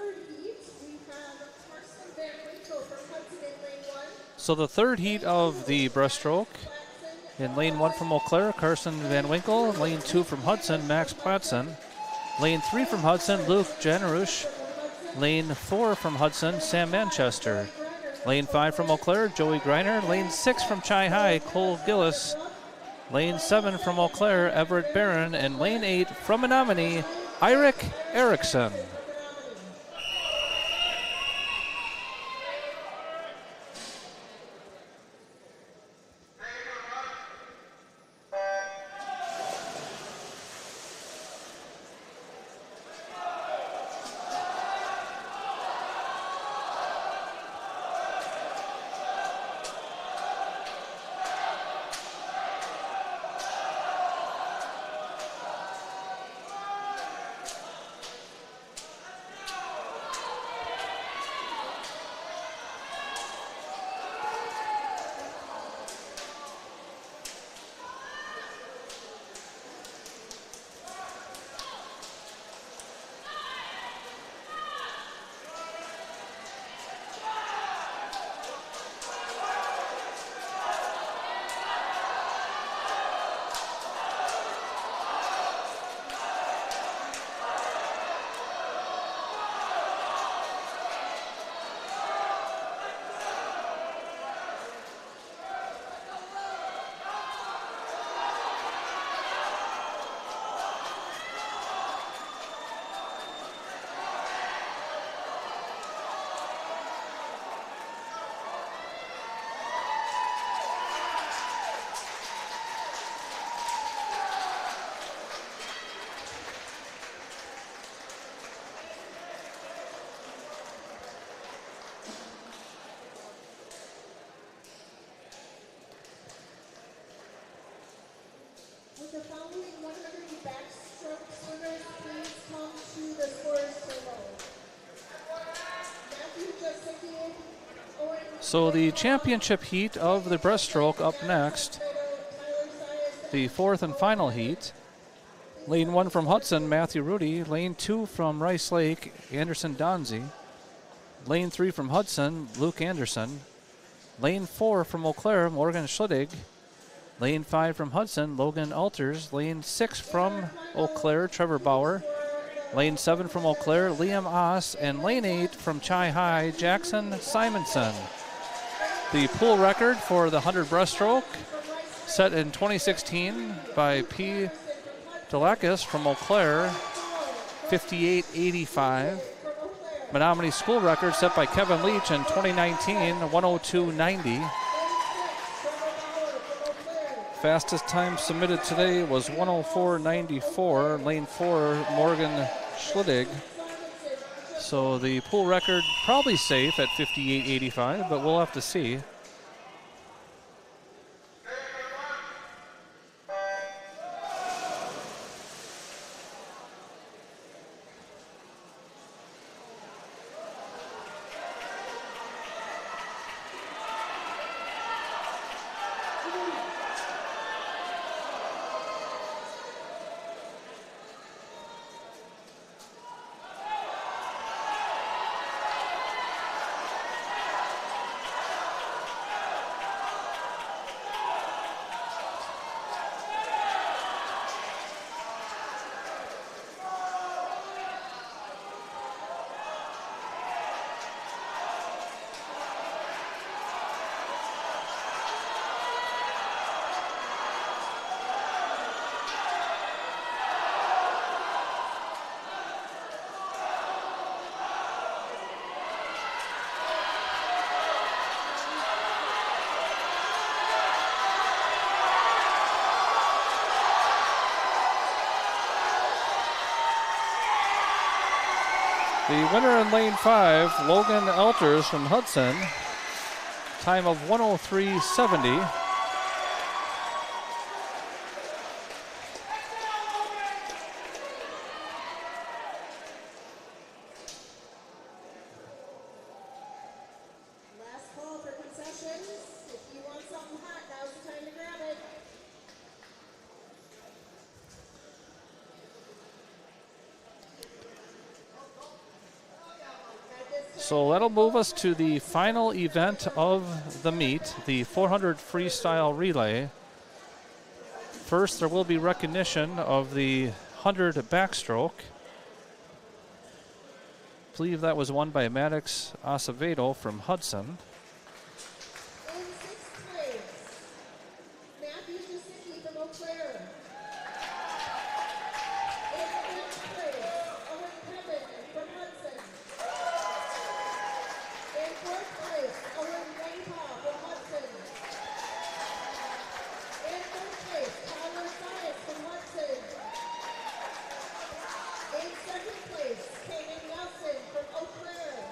third heat, we have Carson Van Winkle from Hudson in lane 1. So the third heat of the breaststroke. In lane 1 from Eau Claire, Carson Van Winkle. Lane 2 from Hudson, Max Platson. Lane 3 from Hudson, Luke Janerush. Lane 4 from Hudson, Sam Manchester. Lane 5 from Eau Claire, Joey Greiner. Lane 6 from Chi High, Cole Gillis. Lane 7 from Eau Claire, Everett Barron. And lane 8 from Menomonie, Eirik Eriksson. With the following 100 backstroke swimmers, please come to the scorer's table. Matthew Josicki, Owen. So the championship heat of the breaststroke up next. The fourth and final heat. Lane 1 from Hudson, Matthew Rudy. Lane 2 from Rice Lake, Anderson Donzi. Lane 3 from Hudson, Luke Anderson. Lane 4 from Eau Claire, Morgan Schlidig. Lane 5 from Hudson, Logan Alters. Lane 6 from Eau Claire, Trevor Bauer. Lane 7 from Eau Claire, Liam Oss. And lane 8 from Chi High, Jackson Simonson. The pool record for the 100 breaststroke set in 2016 by P. Delakis from Eau Claire, 58.85. Menomonie school record set by Kevin Leach in 2019, 102.90. Fastest time submitted today was 104.94, lane 4, Morgan Schlidig. So the pool record probably safe at 58.85, but we'll have to see. The winner in lane 5, Logan Alters from Hudson, time of 103.70. Last call for concessions. If you want something hot, now's the time to grab it. So that'll move us to the final event of the meet, the 400 freestyle relay. First, there will be recognition of the 100 backstroke. I believe that was won by Maddox Acevedo from Hudson. In sixth place, Matthew Jasicki from Eau Claire. In fifth place, Owen Kevin from Hudson. In fourth place, Owen Waypaw from Hudson. In third place, Tyler Sias from Hudson. In second place, Kanan Nelson from Eau Claire.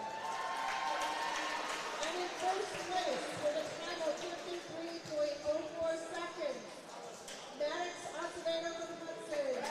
And in first place, with a time of 53.04 seconds, Maddox Acevedo from Hudson.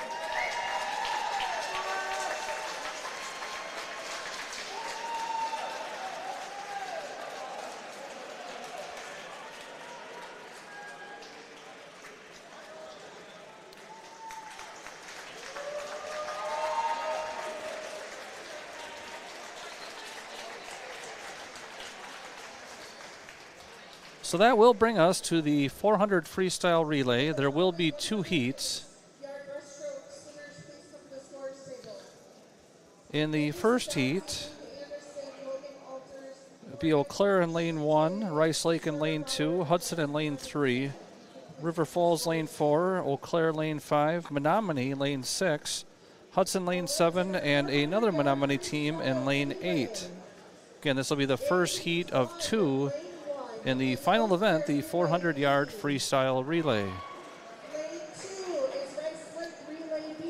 So that will bring us to the 400 freestyle relay. There will be 2 heats. Yard breaststroke swimmers, please come to the scores table. In the first heat, Anderson, Logan Alters, it'll be Eau Claire in lane 1, Rice Lake in lane 2, Hudson in lane 3, River Falls lane 4, Eau Claire lane 5, Menomonie lane 6, Hudson lane 7, and another Menomonie team in lane 8. Again, this will be the first heat of 2 in the final event, the 400-yard freestyle relay. Lane 2 is Rice Lake Relay B.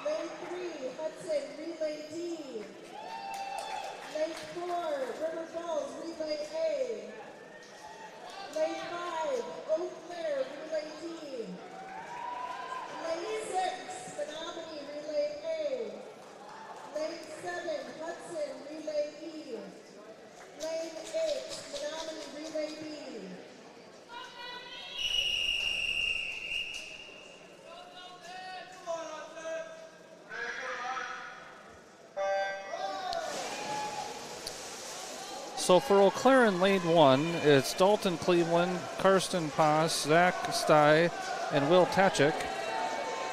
Lane 3, Hudson Relay D. Lane 4, River Falls Relay A. Lane 5, Eau Claire Relay D. Lane 6, Menomonie Relay A. Lane 7, Hudson Relay E. Lane 8, Menomonie Relay B. So for Eau Claire in lane 1, it's Dalton Cleveland, Karsten Paas, Zach Stye, and Will Tachik.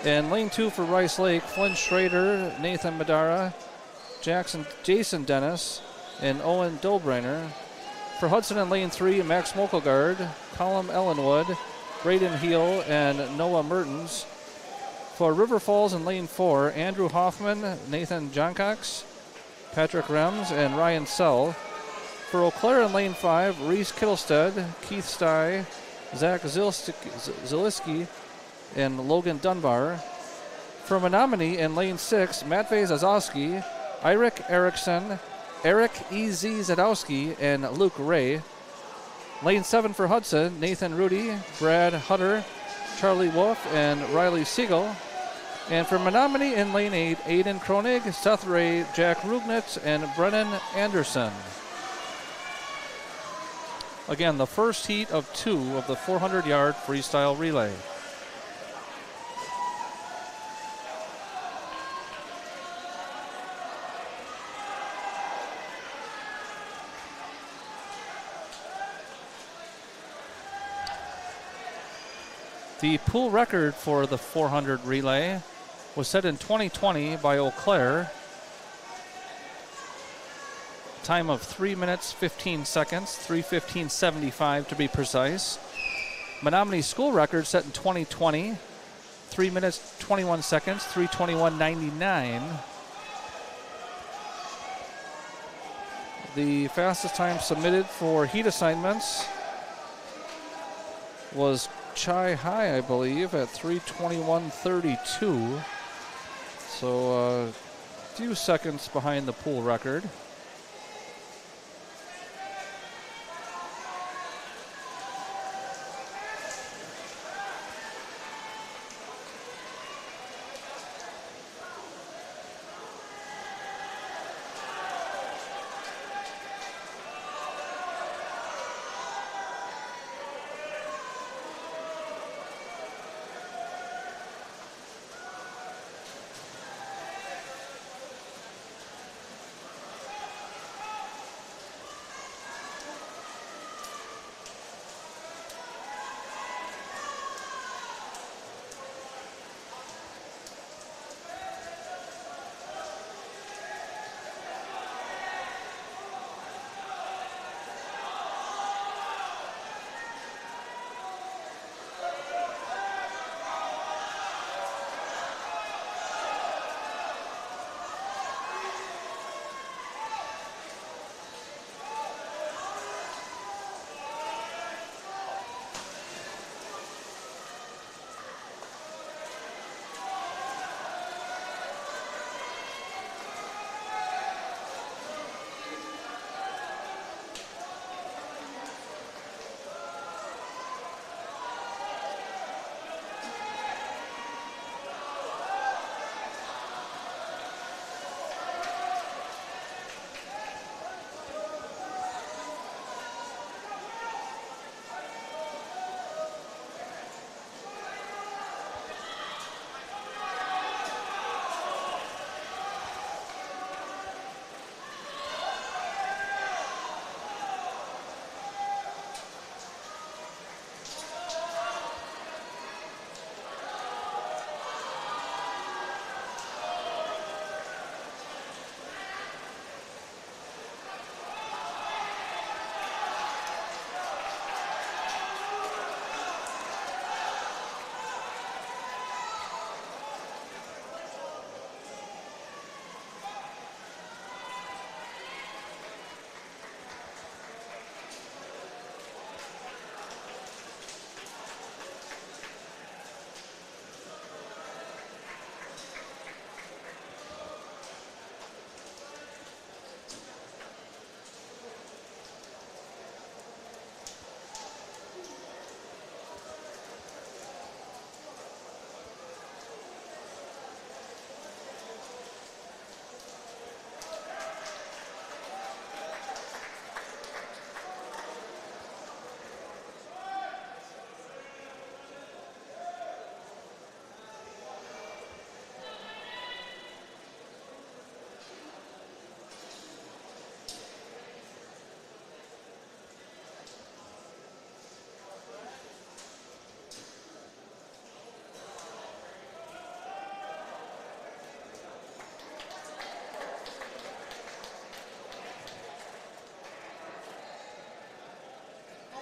In lane 2 for Rice Lake, Flynn Schrader, Nathan Madara, Jason Dennis, and Owen Dobreiner. For Hudson in lane 3, Max Mokelgaard, Colum Ellenwood, Braden Heel, and Noah Mertens. For River Falls in lane 4, Andrew Hoffman, Nathan Johncox, Patrick Rems, and Ryan Sell. For Eau Claire in lane 5, Reese Kittlestead, Keith Stye, Zach Ziliski, and Logan Dunbar. For Menomonie in lane 6, Matvey Zazowski, Eirik Eriksson, Eric E.Z. Zadowski, and Luke Ray. Lane 7 for Hudson, Nathan Rudy, Brad Hutter, Charlie Wolf, and Riley Siegel. And for Menomonie in lane 8, Aiden Kronig, Seth Ray, Jack Rugnitz, and Brennan Anderson. Again, the first heat of 2 of the 400-yard freestyle relay. The pool record for the 400 relay was set in 2020 by Eau Claire. Time of 3 minutes, 15 seconds, 3:15:75 to be precise. Menomonie school record set in 2020, 3 minutes, 21 seconds, 3:21:99. The fastest time submitted for heat assignments was Chai High, I believe, at 3:21:32. So a few seconds behind the pool record.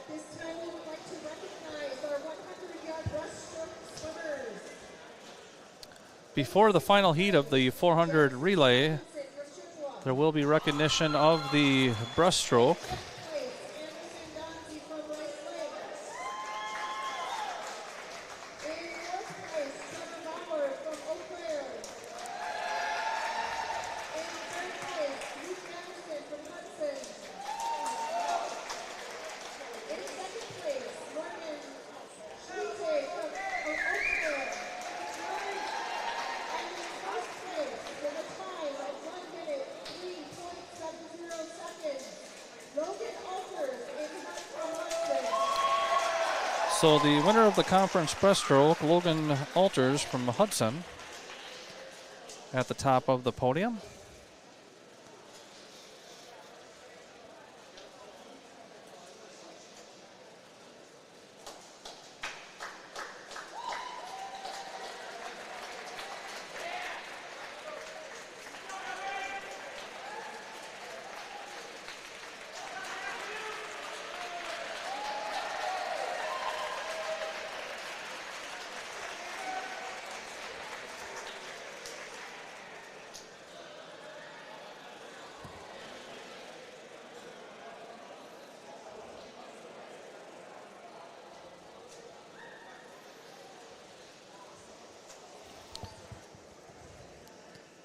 This time we would like to recognize our 100-yard breaststroke swimmers. Before the final heat of the 400 relay, there will be recognition of the breaststroke. So the winner of the conference breaststroke, Logan Alters from Hudson, at the top of the podium.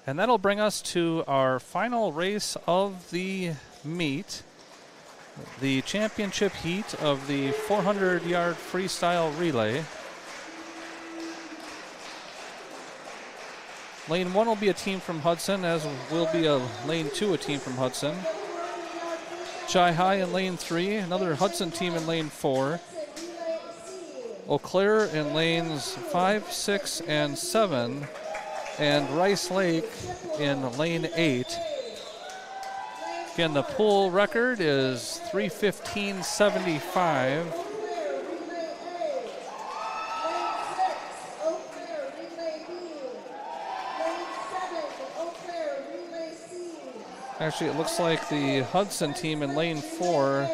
And that'll bring us to our final race of the meet, the championship heat of the 400-yard freestyle relay. Lane 1 will be a team from Hudson, as will be Lane 2 a team from Hudson. Chi High in Lane 3, another Hudson team in Lane 4. Eau Claire in lanes 5, 6, and 7. And Rice Lake in lane 8. Again, the pool record is 3:15.75. Actually, it looks like the Hudson team in lane 4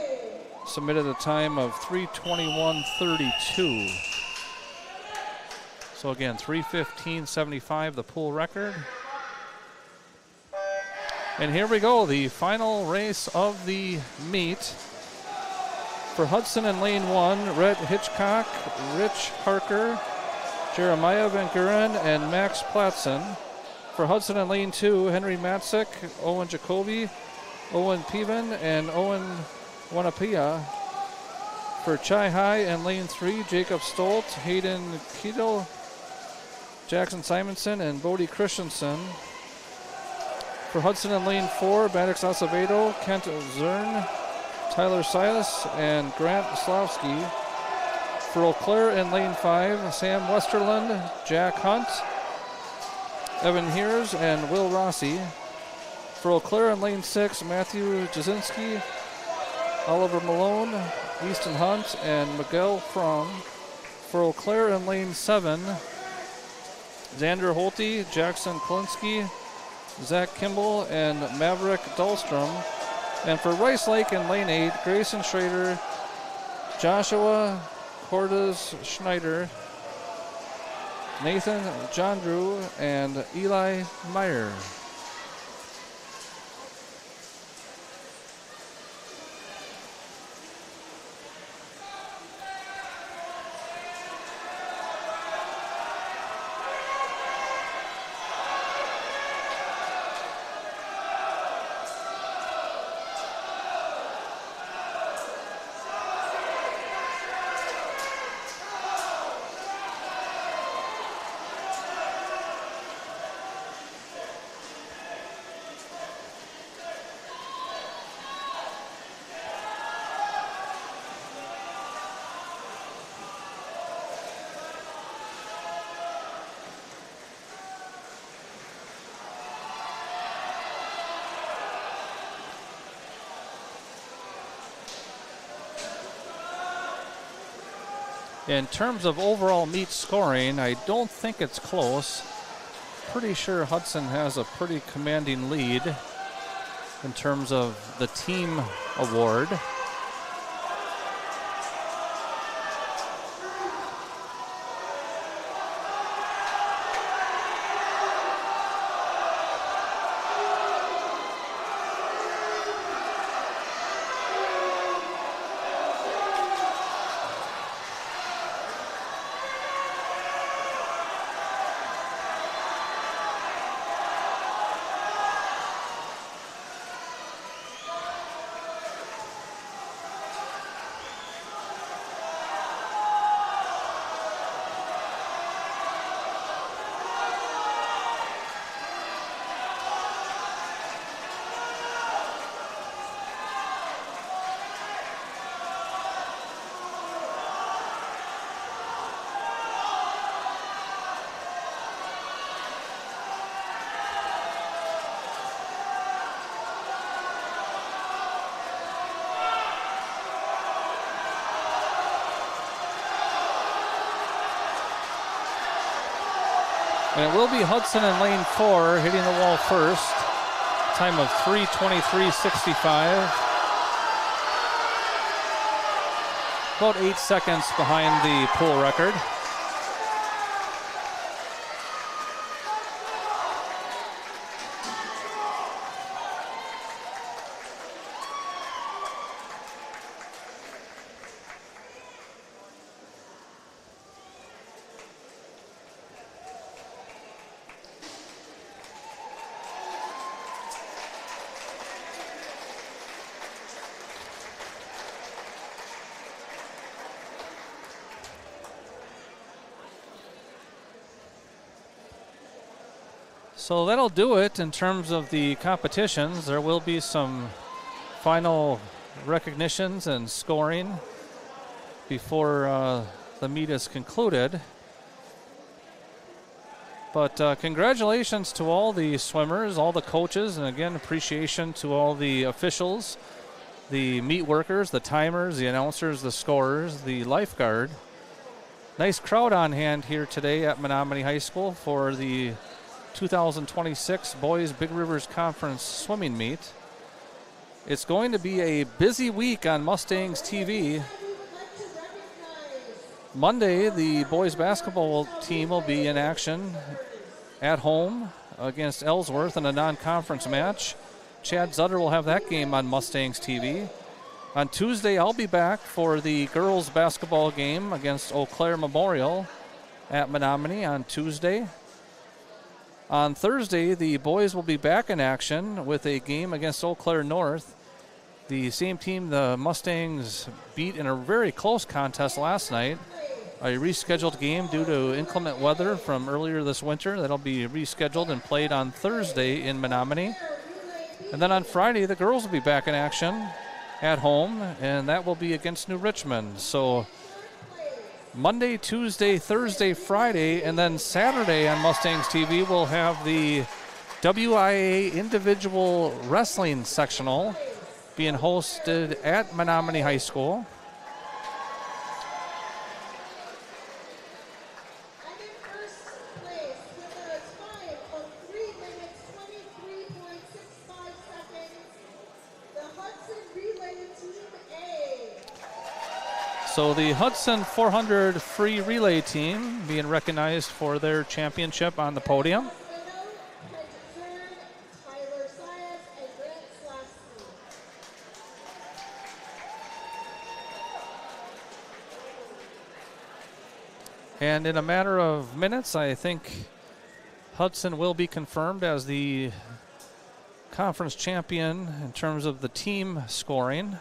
submitted a time of 3:21.32. So again, 3:15.75, the pool record. And here we go, the final race of the meet. For Hudson in lane 1, Rhett Hitchcock, Rich Harker, Jeremiah Van Guren, and Max Platson. For Hudson in lane 2, Henry Matzik, Owen Jacoby, Owen Peven, and Owen Wanapia. For Chi High in lane 3, Jacob Stolt, Hayden Keto, Jackson Simonson, and Bodie Christensen. For Hudson in lane 4, Maddox Acevedo, Kent Zern, Tyler Silas, and Grant Slavsky. For Eau Claire in lane 5, Sam Westerland, Jack Hunt, Evan Heers, and Will Rossi. For Eau Claire in lane 6, Matthew Jasinski, Oliver Malone, Easton Hunt, and Miguel Fromm. For Eau Claire in lane 7, Xander Holte, Jackson Klinsky, Zach Kimball, and Maverick Dahlstrom. And for Rice Lake in lane 8, Grayson Schrader, Joshua Cordes Schneider, Nathan John Drew, and Eli Meyer. In terms of overall meet scoring, I don't think it's close. Pretty sure Hudson has a pretty commanding lead in terms of the team award. And it will be Hudson in lane 4 hitting the wall first. Time of 3:23.65. About 8 seconds behind the pool record. So that'll do it in terms of the competitions. There will be some final recognitions and scoring before the meet is concluded. But congratulations to all the swimmers, all the coaches, and again, appreciation to all the officials, the meet workers, the timers, the announcers, the scorers, the lifeguard. Nice crowd on hand here today at Menomonie High School for the 2026 Boys Big Rivers Conference swimming meet. It's going to be a busy week on Mustangs TV. Monday, the boys basketball team will be in action at home against Ellsworth in a non-conference match. Chad Zutter will have that game on Mustangs TV. On Tuesday, I'll be back for the girls basketball game against Eau Claire Memorial at Menomonie on Tuesday. On Thursday, the boys will be back in action with a game against Eau Claire North. The same team the Mustangs beat in a very close contest last night. A rescheduled game due to inclement weather from earlier this winter. That'll be rescheduled and played on Thursday in Menomonie. And then on Friday, the girls will be back in action at home, and that will be against New Richmond. So Monday, Tuesday, Thursday, Friday, and then Saturday on Mustangs TV, we'll have the WIA individual wrestling sectional being hosted at Menomonie High School. And in first place with a time of 3 minutes 23.65 seconds, the Hudson Relay Team A. So the Hudson 400 free relay team being recognized for their championship on the podium. Tyler Sias and Grant Slasky. And in a matter of minutes, I think Hudson will be confirmed as the conference champion in terms of the team scoring.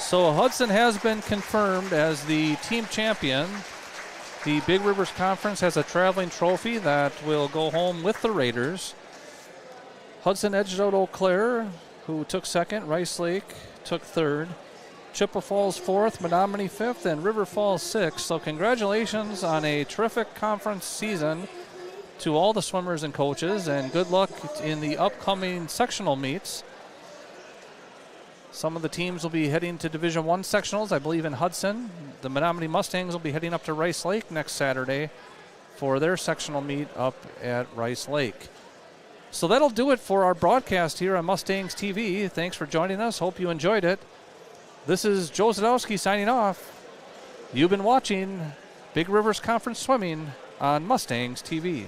So Hudson has been confirmed as the team champion. The Big Rivers Conference has a traveling trophy that will go home with the Raiders. Hudson edged out Eau Claire, who took second. Rice Lake took third. Chippewa Falls fourth, Menomonie fifth, and River Falls sixth. So congratulations on a terrific conference season to all the swimmers and coaches, and good luck in the upcoming sectional meets. Some of the teams will be heading to Division I sectionals, I believe, in Hudson. The Menomonie Mustangs will be heading up to Rice Lake next Saturday for their sectional meet up at Rice Lake. So that'll do it for our broadcast here on Mustangs TV. Thanks for joining us. Hope you enjoyed it. This is Joe Zadowski signing off. You've been watching Big Rivers Conference Swimming on Mustangs TV.